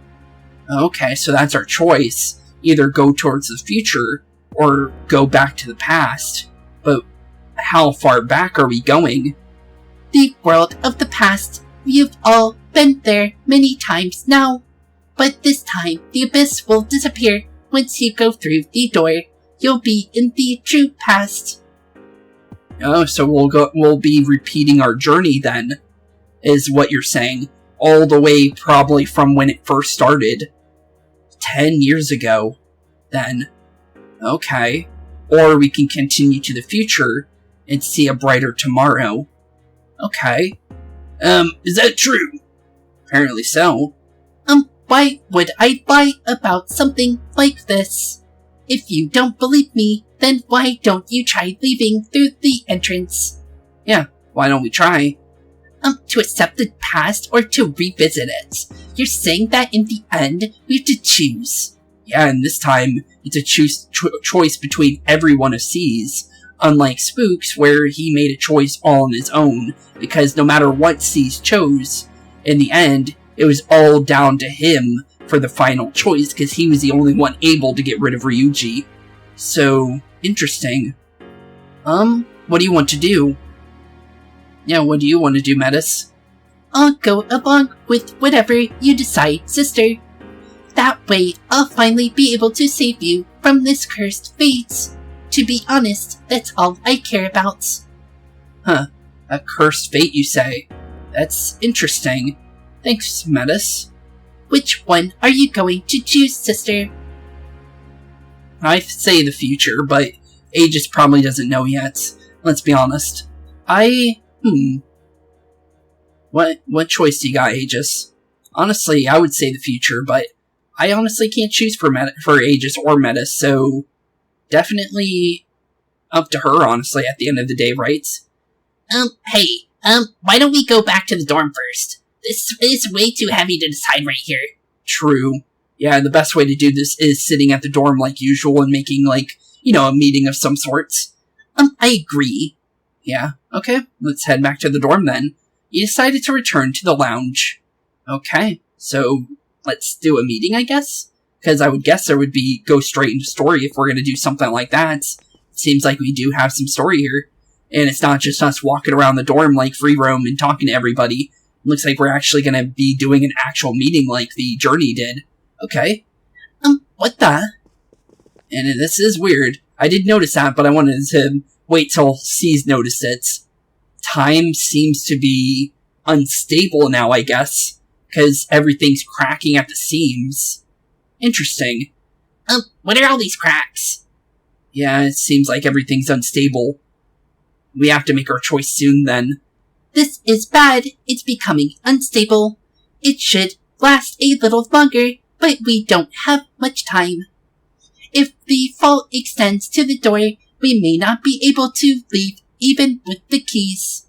Okay, so that's our choice. Either go towards the future, or go back to the past. But how far back are we going? The world of the past. You've all been there many times now. But this time, the abyss will disappear. Once you go through the door, you'll be in the true past. Oh, so we'll be repeating our journey then, is what you're saying. All the way probably from when it first started. 10 years ago, then. Okay. Or we can continue to the future and see a brighter tomorrow. Okay. Is that true? Apparently so. Why would I lie about something like this? If you don't believe me, then why don't you try leaving through the entrance? Yeah, why don't we try? To accept the past or to revisit it. You're saying that in the end, we have to choose. Yeah, and this time, it's a choice between every one of C's. Unlike Spooks, where he made a choice all on his own, because no matter what C's chose, in the end, it was all down to him for the final choice, because he was the only one able to get rid of Ryuji. So, interesting. What do you want to do? Yeah, what do you want to do, Metis? I'll go along with whatever you decide, sister. That way, I'll finally be able to save you from this cursed fate. To be honest, that's all I care about. Huh. A cursed fate, you say? That's interesting. Thanks, Metis. Which one are you going to choose, sister? I say the future, but Aegis probably doesn't know yet. Let's be honest. What choice do you got, Aegis? Honestly, I would say the future, but I honestly can't choose for Aegis or Metis, so definitely up to her, honestly, at the end of the day, right? Hey, why don't we go back to the dorm first? This is way too heavy to decide right here. True. Yeah, the best way to do this is sitting at the dorm like usual and making, a meeting of some sorts. I agree. Yeah, okay, let's head back to the dorm then. You decided to return to the lounge. Okay, so let's do a meeting, I guess? Because I would guess there would be go straight into story if we're going to do something like that. It seems like we do have some story here. And it's not just us walking around the dorm like free roam and talking to everybody. It looks like we're actually going to be doing an actual meeting like the journey did. Okay. What the? And this is weird. I did notice that, but I wanted to wait till C's noticed it. Time seems to be unstable now, I guess. Because everything's cracking at the seams. Interesting. What are all these cracks? Yeah, it seems like everything's unstable. We have to make our choice soon then. This is bad. It's becoming unstable. It should last a little longer, but we don't have much time. if the fault extends to the door, we may not be able to leave even with the keys.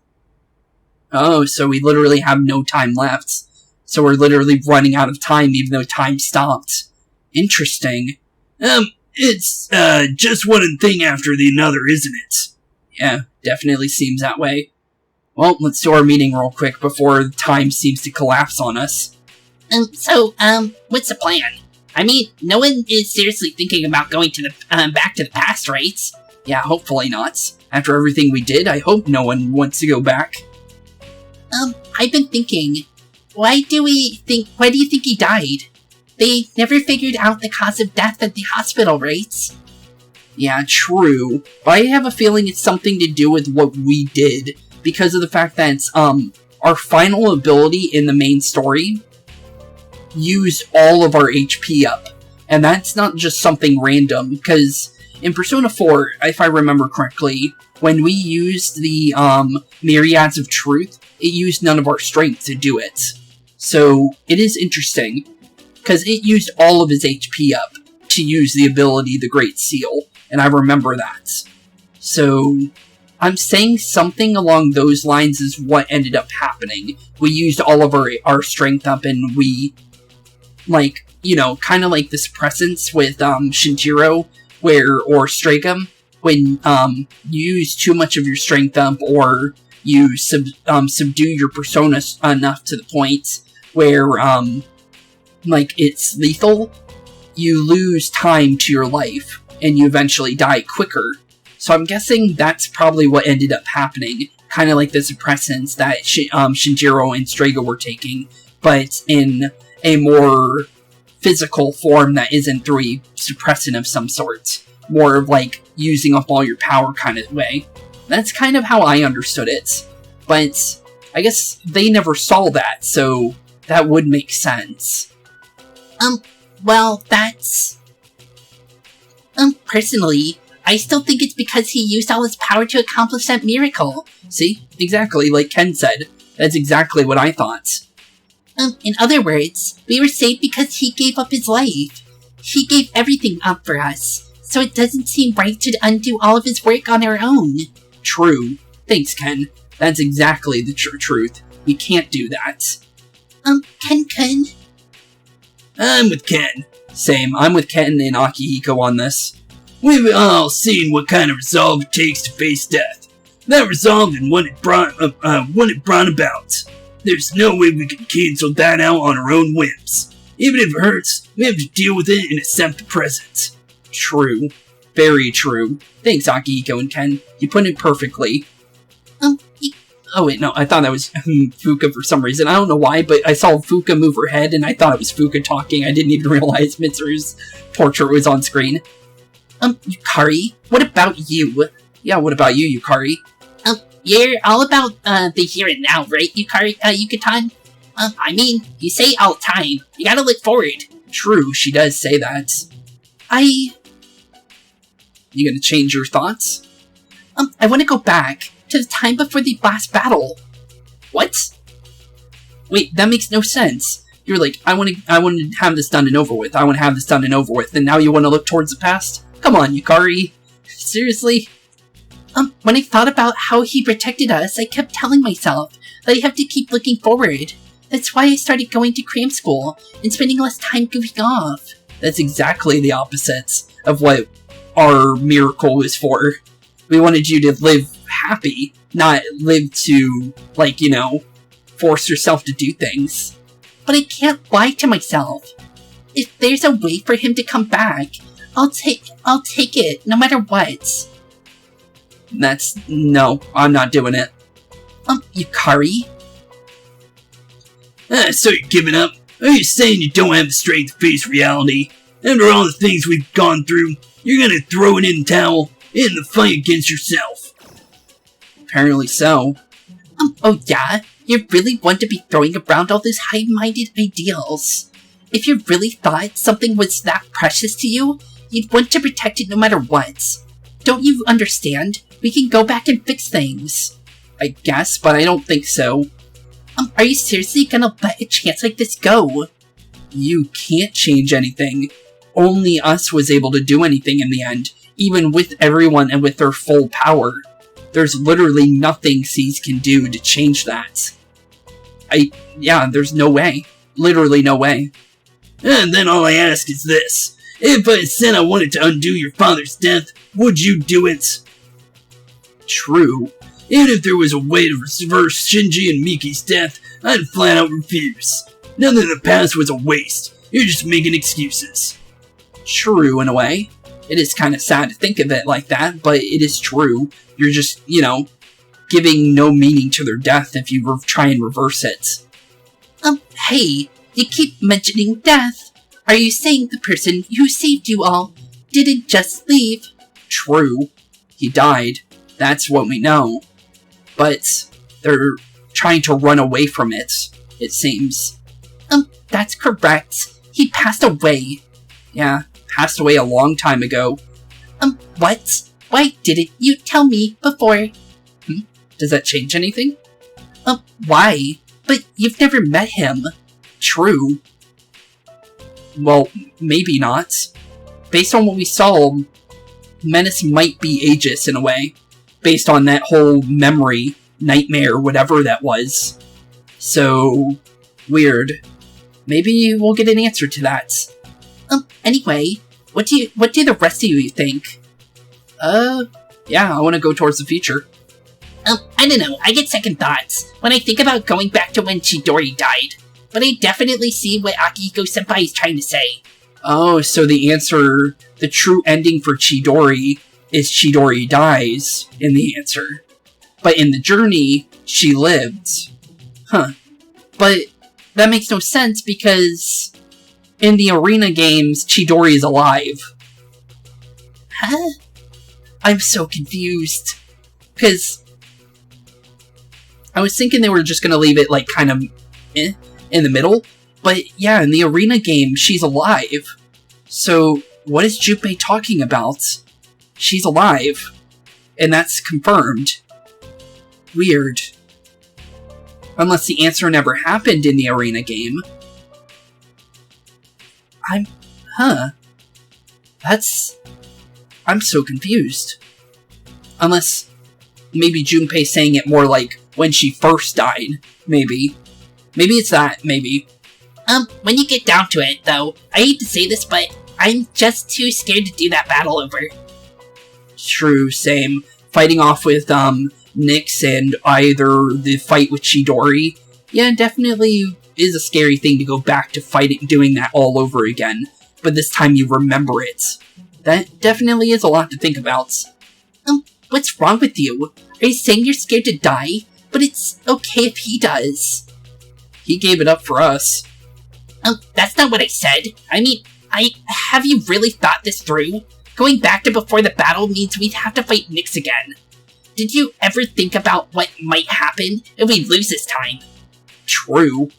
Oh, so we literally have no time left. So we're literally running out of time even though time stopped. Interesting. It's, just one thing after the another, isn't it? Yeah, definitely seems that way. Well, let's do our meeting real quick before time seems to collapse on us. What's the plan? I mean, no one is seriously thinking about going to the, back to the past, right? Yeah, hopefully not. After everything we did, I hope no one wants to go back. I've been thinking, why do you think he died? They never figured out the cause of death at the hospital, right? Yeah, true. But I have a feeling it's something to do with what we did. Because of the fact that, our final ability in the main story used all of our HP up. And that's not just something random, because in Persona 4, if I remember correctly, when we used the, Myriads of Truth, it used none of our strength to do it. So, it is interesting, because it used all of his HP up to use the ability The Great Seal, and I remember that. So, I'm saying something along those lines is what ended up happening. We used all of our strength up, and we, like, you know, kind of like the suppressants with, Shinjiro, or Stragum, when, you use too much of your strength up, or you subdue your persona enough to the point where, like, it's lethal, you lose time to your life, and you eventually die quicker. So I'm guessing that's probably what ended up happening, kind of like the suppressants that Shinjiro and Strago were taking, but in a more physical form that isn't through a suppressant of some sort. More of like using up all your power kind of way. That's kind of how I understood it. But I guess they never saw that, so that would make sense. Well, that's... personally, I still think it's because he used all his power to accomplish that miracle. See? Exactly, like Ken said. That's exactly what I thought. In other words, we were saved because he gave up his life. He gave everything up for us, so it doesn't seem right to undo all of his work on our own. True. Thanks, Ken. That's exactly the truth. We can't do that. Ken? I'm with Ken. Same. I'm with Ken and Akihiko on this. We've all seen what kind of resolve it takes to face death. That resolve and what it brought about. There's no way we can cancel that out on our own whims. Even if it hurts, we have to deal with it and accept the present. True. Very true. Thanks, Akihiko and Ken. You put it perfectly. Oh wait, no, I thought that was Fuka for some reason. I don't know why, but I saw Fuka move her head and I thought it was Fuka talking. I didn't even realize Mitsuru's portrait was on screen. Yukari, what about you? Yeah, what about you, Yukari? You're all about, the here and now, right, Yukari, Yucatan? I mean, you say all the time. You gotta look forward. True, she does say that. You gonna change your thoughts? I want to go back to the time before the last battle. What? Wait, that makes no sense. You're like, I want to have this done and over with. I want to have this done and over with. And now you want to look towards the past? Come on, Yukari. Seriously? When I thought about how he protected us, I kept telling myself that I have to keep looking forward. That's why I started going to cram school and spending less time goofing off. That's exactly the opposite of what our miracle was for. We wanted you to live happy, not live to, like, you know, force yourself to do things. But I can't lie to myself. If there's a way for him to come back, I'll take it, no matter what. No, I'm not doing it. Yukari? So you're giving up? Are you saying you don't have the strength to face reality? After all the things we've gone through, you're gonna throw it in the towel, in the fight against yourself? Apparently so. Oh yeah? You really want to be throwing around all those high-minded ideals? If you really thought something was that precious to you, you'd want to protect it no matter what. Don't you understand? We can go back and fix things. I guess, but I don't think so. Are you seriously gonna let a chance like this go? You can't change anything. only us was able to do anything in the end, even with everyone and with their full power. There's literally nothing C's can do to change that. Yeah, there's no way. Literally no way. And then all I ask is this. If I said I wanted to undo your father's death, would you do it? True. And if there was a way to reverse Shinji and Miki's death, I'd flat out refuse. None of the past was a waste. You're just making excuses. True, in a way. It is kind of sad to think of it like that, but it is true. You're just, giving no meaning to their death if you try and reverse it. Hey, you keep mentioning death. Are you saying the person who saved you all didn't just leave? True. He died. That's what we know. But they're trying to run away from it, it seems. That's correct. He passed away. Yeah, passed away a long time ago. What? Why didn't you tell me before? Does that change anything? Why? But you've never met him. True. Well, maybe not. Based on what we saw, Menace might be Aegis in a way. Based on that whole memory, nightmare, whatever that was. So, weird. Maybe we'll get an answer to that. Anyway, what do the rest of you think? Yeah, I want to go towards the future. I don't know, I get second thoughts when I think about going back to when Chidori died. But I definitely see what Akihiko-senpai is trying to say. Oh, so the answer, the true ending for Chidori is Chidori dies in the answer. But in the journey, she lived. Huh. But that makes no sense because in the arena games, Chidori is alive. Huh? I'm so confused. Because I was thinking they were just going to leave it like kind of in the middle. But yeah, in the arena game, she's alive. So what is Junpei talking about? She's alive. And that's confirmed. Weird. Unless the answer never happened in the arena game. I'm so confused. Unless maybe Junpei saying it more like when she first died. Maybe. Maybe it's that, maybe. When you get down to it, though, I hate to say this, but I'm just too scared to do that battle over. True, same. Fighting off with, Nyx and either the fight with Chidori. Yeah, definitely is a scary thing to go back to fighting, doing that all over again. But this time you remember it. That definitely is a lot to think about. What's wrong with you? Are you saying you're scared to die? But it's okay if he does. He gave it up for us. That's not what I said. I mean, have you really thought this through? Going back to before the battle means we'd have to fight Nyx again. Did you ever think about what might happen if we lose this time? True.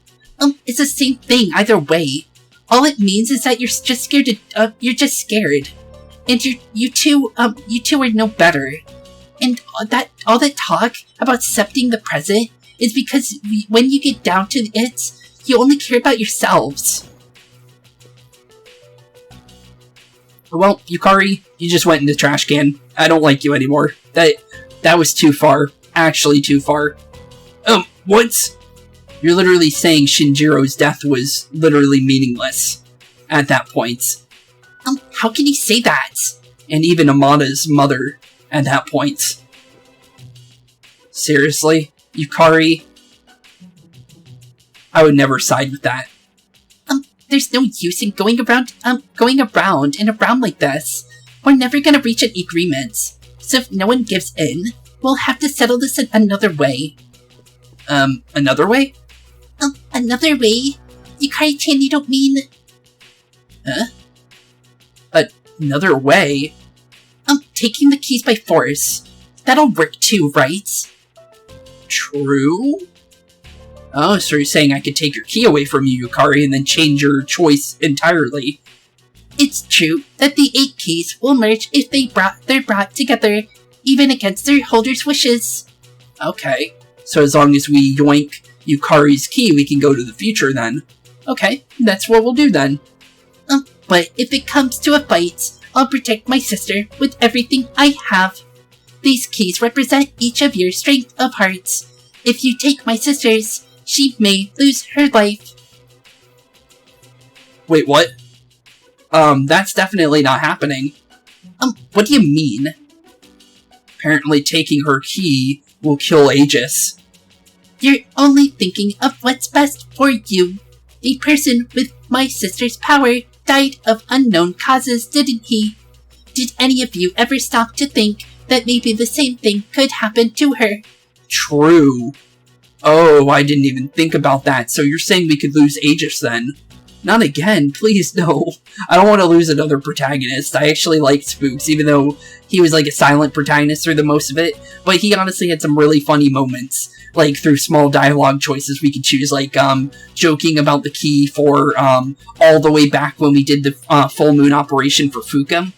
It's the same thing either way. All it means is that you're just scared to, you're just scared. And you two are no better. And all that talk about accepting the present is because when you get down to it, you only care about yourselves. Well, Yukari, you just went in the trash can. I don't like you anymore. That was too far. Actually too far. What? You're literally saying Shinjiro's death was literally meaningless at that point. How can you say that? And even Amada's mother at that point. Seriously? Yukari? I would never side with that. There's no use in going around and around like this. We're never gonna reach an agreement. So if no one gives in, we'll have to settle this in another way. Another way? Another way? Yukari-chan, you don't mean... Huh? Another way? Taking the keys by force. That'll work too, right? True? Oh, so you're saying I could take your key away from you, Yukari, and then change your choice entirely. It's true that the 8 keys will merge if they're brought together, even against their holder's wishes. Okay, so as long as we yoink Yukari's key, we can go to the future then. Okay, that's what we'll do then. But if it comes to a fight, I'll protect my sister with everything I have. These keys represent each of your strength of hearts. If you take my sister's, she may lose her life. Wait, what? That's definitely not happening. What do you mean? Apparently taking her key will kill Aegis. You're only thinking of what's best for you. A person with my sister's power died of unknown causes, didn't he? Did any of you ever stop to think that maybe the same thing could happen to her? True. Oh, I didn't even think about that. So you're saying we could lose Aegis then? Not again, please no. I don't want to lose another protagonist. I actually liked Spooks, even though he was like a silent protagonist through the most of it. But he honestly had some really funny moments. Like, through small dialogue choices we could choose, like, joking about the key for, all the way back when we did the, full moon operation for Fuka.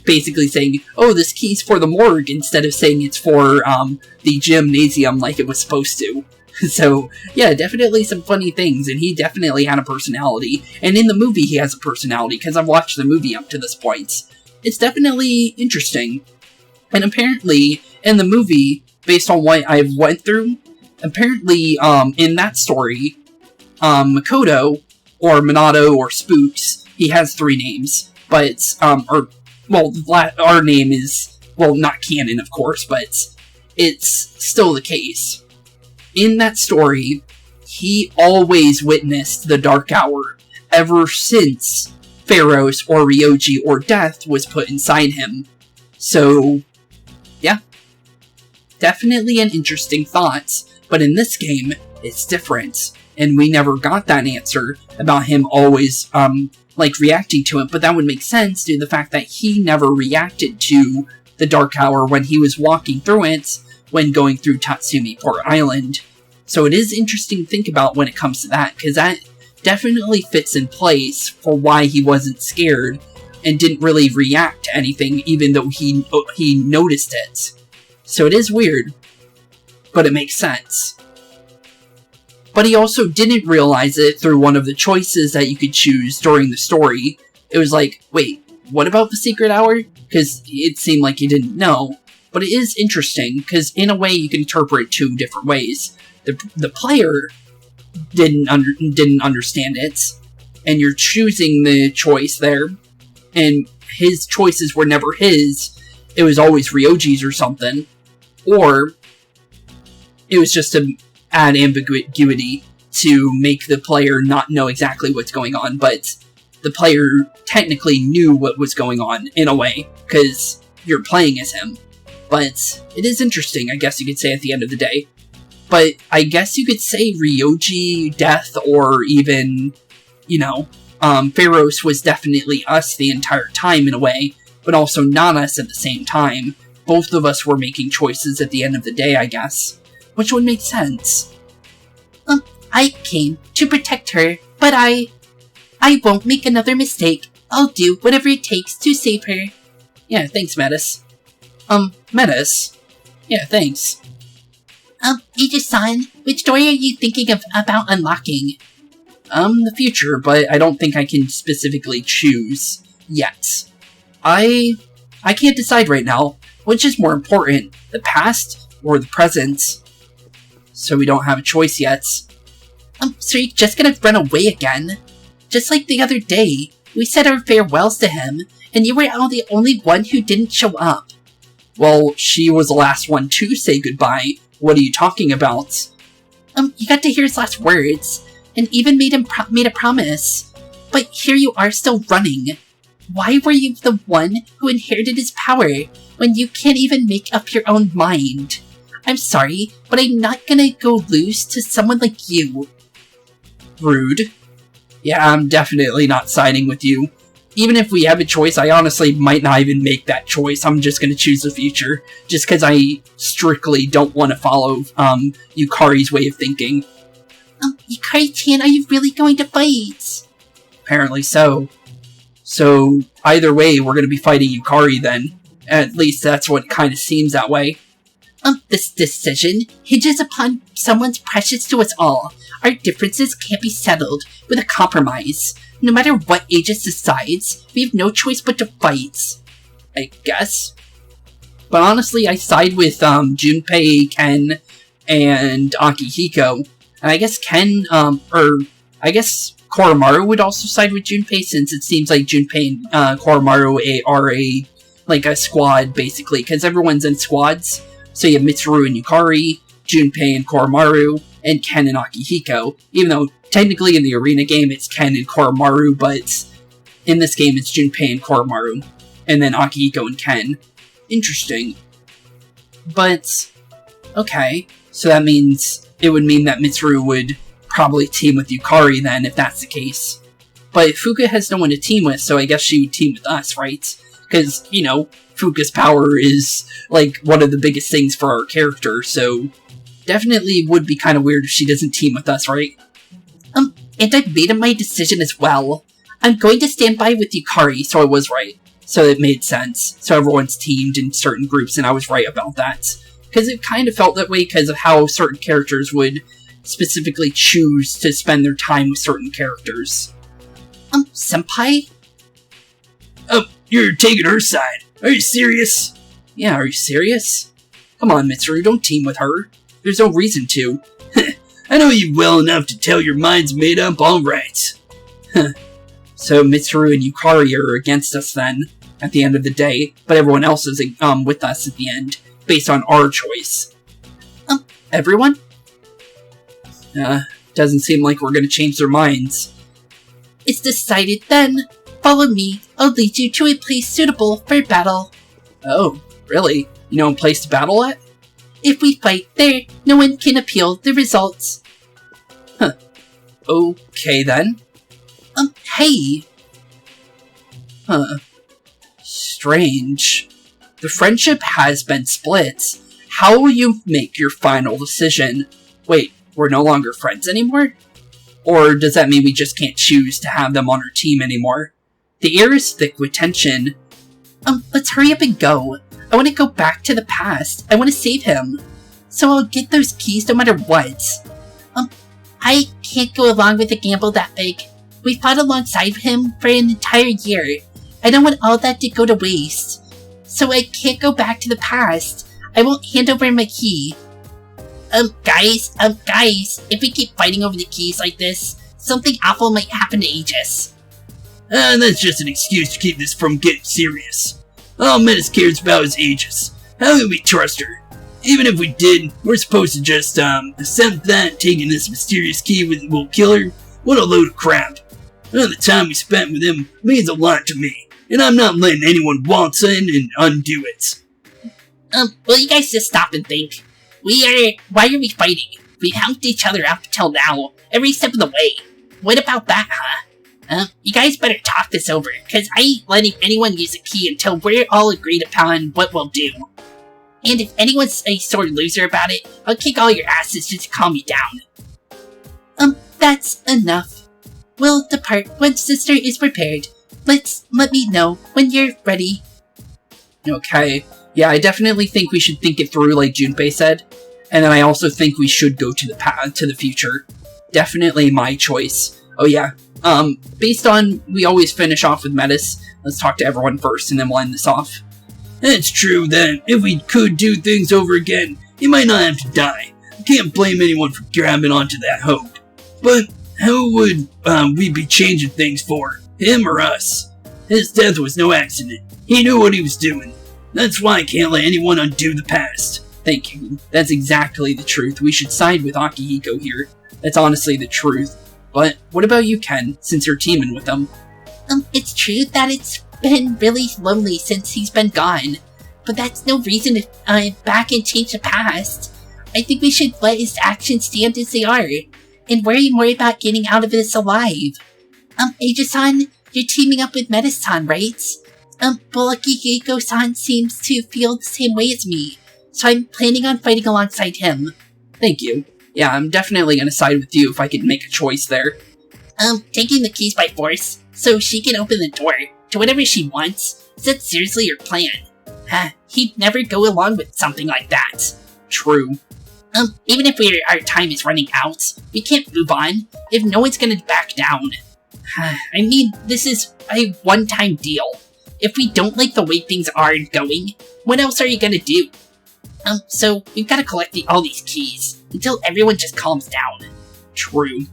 Basically saying, oh, this key's for the morgue, instead of saying it's for, the gymnasium like it was supposed to. So, yeah, definitely some funny things, and he definitely had a personality. And in the movie he has a personality, because I've watched the movie up to this point. It's definitely interesting. And apparently, in the movie, based on what I've went through, apparently, in that story, Makoto, or Minato, or Spooks, he has 3 names. But, our name is, well, not canon, of course, but it's still the case. In that story, he always witnessed the Dark Hour, ever since Pharaoh's or Ryoji or Death was put inside him. So, yeah. Definitely an interesting thought, but in this game, it's different. And we never got that answer about him always, reacting to it, but that would make sense due to the fact that he never reacted to the Dark Hour when he was walking through it, when going through Tatsumi Port Island. So it is interesting to think about when it comes to that, because that definitely fits in place for why he wasn't scared and didn't really react to anything, even though he noticed it. So it is weird, but it makes sense. But he also didn't realize it through one of the choices that you could choose during the story. It was like, wait, what about the secret hour? Because it seemed like he didn't know. But it is interesting, because in a way you can interpret it 2 different ways. The player didn't understand it, and you're choosing the choice there, and his choices were never his, it was always Ryoji's or something, or it was just to add ambiguity to make the player not know exactly what's going on, but the player technically knew what was going on, in a way, because you're playing as him. But it is interesting, I guess you could say, at the end of the day. But I guess you could say Ryoji, Death, or even, Pharaoh's was definitely us the entire time in a way, but also not us at the same time. Both of us were making choices at the end of the day, I guess. Which would make sense. I came to protect her, but I won't make another mistake. I'll do whatever it takes to save her. Yeah, thanks, Metis. Metis? Yeah, thanks. Aegis-san, which door are you thinking about unlocking? The future, but I don't think I can specifically choose yet. I can't decide right now. Which is more important, the past or the present? So we don't have a choice yet. So you're just gonna run away again? Just like the other day, we said our farewells to him, and you were the only one who didn't show up. Well, she was the last one to say goodbye. What are you talking about? You got to hear his last words, and even made a promise. But here you are still running. Why were you the one who inherited his power, when you can't even make up your own mind? I'm sorry, but I'm not gonna go loose to someone like you. Rude. Yeah, I'm definitely not siding with you. Even if we have a choice, I honestly might not even make that choice. I'm just gonna choose the future. Just because I strictly don't want to follow, Yukari's way of thinking. Yukari-chan, are you really going to fight? Apparently so. So, either way, we're gonna be fighting Yukari then. At least that's what kind of seems that way. This decision hinges upon someone's precious to us all. Our differences can't be settled with a compromise. No matter what Aegis decides, we have no choice but to fight. I guess. But honestly, I side with Junpei, Ken, and Akihiko. And I guess I guess Koromaru would also side with Junpei, since it seems like Junpei and Koromaru are a squad, basically, because everyone's in squads. So you have Mitsuru and Yukari, Junpei and Koromaru, and Ken and Akihiko. Even though technically in the arena game it's Ken and Koromaru, but in this game it's Junpei and Koromaru, and then Akihiko and Ken. Interesting. But, okay, so that means, it would mean that Mitsuru would probably team with Yukari then, if that's the case. But Fuka has no one to team with, so I guess she would team with us, right? Because, you know, Fuka's power is, like, one of the biggest things for our character, so definitely would be kind of weird if she doesn't team with us, right? And I've made my decision as well. I'm going to stand by with Yukari, so I was right. So it made sense. So everyone's teamed in certain groups, and I was right about that. Because it kind of felt that way because of how certain characters would specifically choose to spend their time with certain characters. Senpai? Oh, you're taking her side. Are you serious? Yeah, are you serious? Come on, Mitsuru, don't team with her. There's no reason to. I know you well enough to tell your mind's made up alright. So Mitsuru and Yukari are against us then, at the end of the day, but everyone else is with us at the end, based on our choice. Everyone? Doesn't seem like we're gonna change their minds. It's decided then. Follow me. I'll lead you to a place suitable for battle. Oh, really? You know a place to battle at? If we fight there, no one can appeal the results. Huh. Okay then. Hey. Huh. Strange. The friendship has been split. How will you make your final decision? Wait, we're no longer friends anymore? Or does that mean we just can't choose to have them on our team anymore? The air is thick with tension. Let's hurry up and go. I want to go back to the past. I want to save him. So I'll get those keys no matter what. I can't go along with a gamble that big. We fought alongside him for an entire year. I don't want all that to go to waste. So I can't go back to the past. I won't hand over my key. Guys, if we keep fighting over the keys like this, something awful might happen to Aegis. That's just an excuse to keep this from getting serious. All Menace cares about is Aegis. How can we trust her? Even if we did, we're supposed to just, accept that taking this mysterious key will kill her? What a load of crap. The time we spent with him means a lot to me, and I'm not letting anyone waltz in and undo it. Will you guys just stop and think? Why are we fighting? We helped each other up till now, every step of the way. What about that, huh? You guys better talk this over, cause I ain't letting anyone use a key until we're all agreed upon what we'll do. And if anyone's a sore loser about it, I'll kick all your asses just to calm you down. That's enough. We'll depart when Sister is prepared. Let me know when you're ready. Okay. Yeah, I definitely think we should think it through like Junpei said. And then I also think we should go to the future. Definitely my choice. Oh yeah. Based on we always finish off with Metis, let's talk to everyone first and then we'll end this off. It's true that if we could do things over again, he might not have to die. I can't blame anyone for grabbing onto that hope. But how would we be changing things for? Him or us? His death was no accident. He knew what he was doing. That's why I can't let anyone undo the past. Thank you. That's exactly the truth. We should side with Akihiko here. That's honestly the truth. But what about you, Ken, since you're teaming with him? It's true that it's been really lonely since he's been gone. But that's no reason to back and change the past. I think we should let his actions stand as they are, and worry more about getting out of this alive. Aegis-san, you're teaming up with Metis-san, right? Akihiko-san seems to feel the same way as me, so I'm planning on fighting alongside him. Thank you. Yeah, I'm definitely gonna side with you if I can make a choice there. Taking the keys by force, so she can open the door to whatever she wants, is that seriously your plan? He'd never go along with something like that. True. Even if our time is running out, we can't move on if no one's gonna back down. I mean, this is a one-time deal. If we don't like the way things are going, what else are you gonna do? So we've gotta collect all these keys until everyone just calms down. True.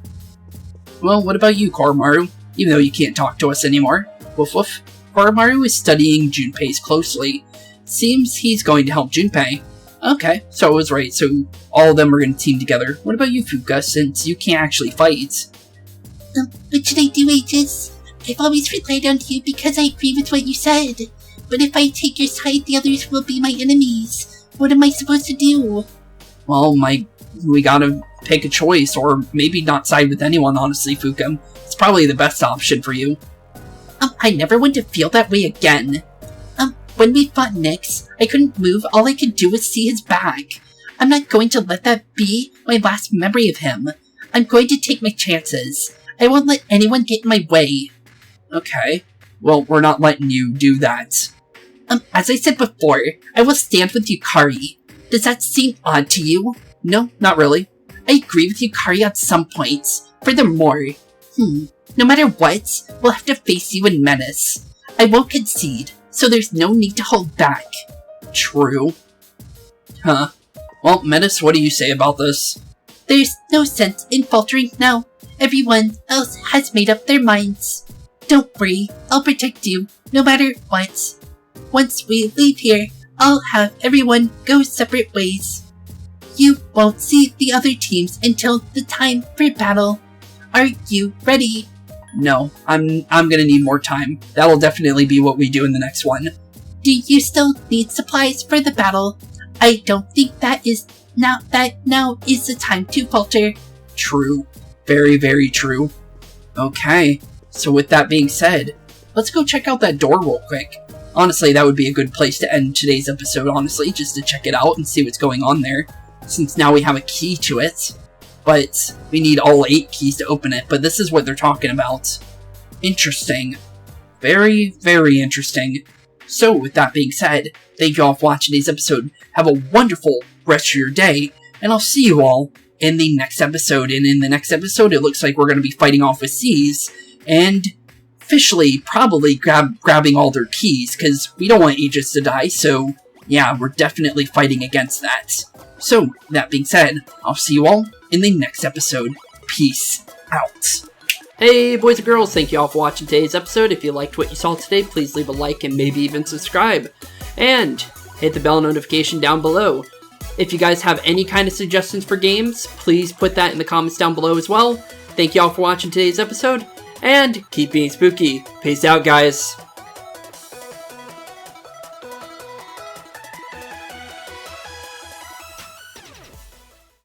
Well, what about you, Koromaru? Even though you can't talk to us anymore. Woof woof. Koromaru is studying Junpei's closely. Seems he's going to help Junpei. Okay, so I was right, so all of them are going to team together. What about you, Fuka, since you can't actually fight? What should I do, Aegis? I've always relied on you because I agree with what you said. But if I take your side, the others will be my enemies. What am I supposed to do? Well, we gotta pick a choice, or maybe not side with anyone, honestly, Fuka. It's probably the best option for you. I never want to feel that way again. When we fought Nyx, I couldn't move, all I could do was see his back. I'm not going to let that be my last memory of him. I'm going to take my chances. I won't let anyone get in my way. Okay. Well, we're not letting you do that. As I said before, I will stand with Yukari. Does that seem odd to you? No, not really. I agree with Yukari at some points. Furthermore, no matter what, we'll have to face you in Menace. I won't concede, so there's no need to hold back. True. Huh. Well, Menace, what do you say about this? There's no sense in faltering now. Everyone else has made up their minds. Don't worry, I'll protect you, no matter what. Once we leave here, I'll have everyone go separate ways. You won't see the other teams until the time for battle. Are you ready? No, I'm gonna need more time. That'll definitely be what we do in the next one. Do you still need supplies for the battle? I don't think now is the time to falter. True. Very, very true. Okay, so with that being said, let's go check out that door real quick. Honestly, that would be a good place to end today's episode, honestly, just to check it out and see what's going on there, since now we have a key to it. But we need all 8 keys to open it, but this is what they're talking about. Interesting. Very, very interesting. So, with that being said, thank you all for watching today's episode. Have a wonderful rest of your day, and I'll see you all in the next episode. And in the next episode, it looks like we're going to be fighting off with C's, and officially probably grabbing all their keys, because we don't want Aegis to die, so yeah, we're definitely fighting against that. So, that being said, I'll see you all in the next episode. Peace out. Hey boys and girls, thank you all for watching today's episode. If you liked what you saw today, please leave a like and maybe even subscribe. And hit the bell notification down below. If you guys have any kind of suggestions for games, please put that in the comments down below as well. Thank you all for watching today's episode, and keep being spooky. Peace out, guys.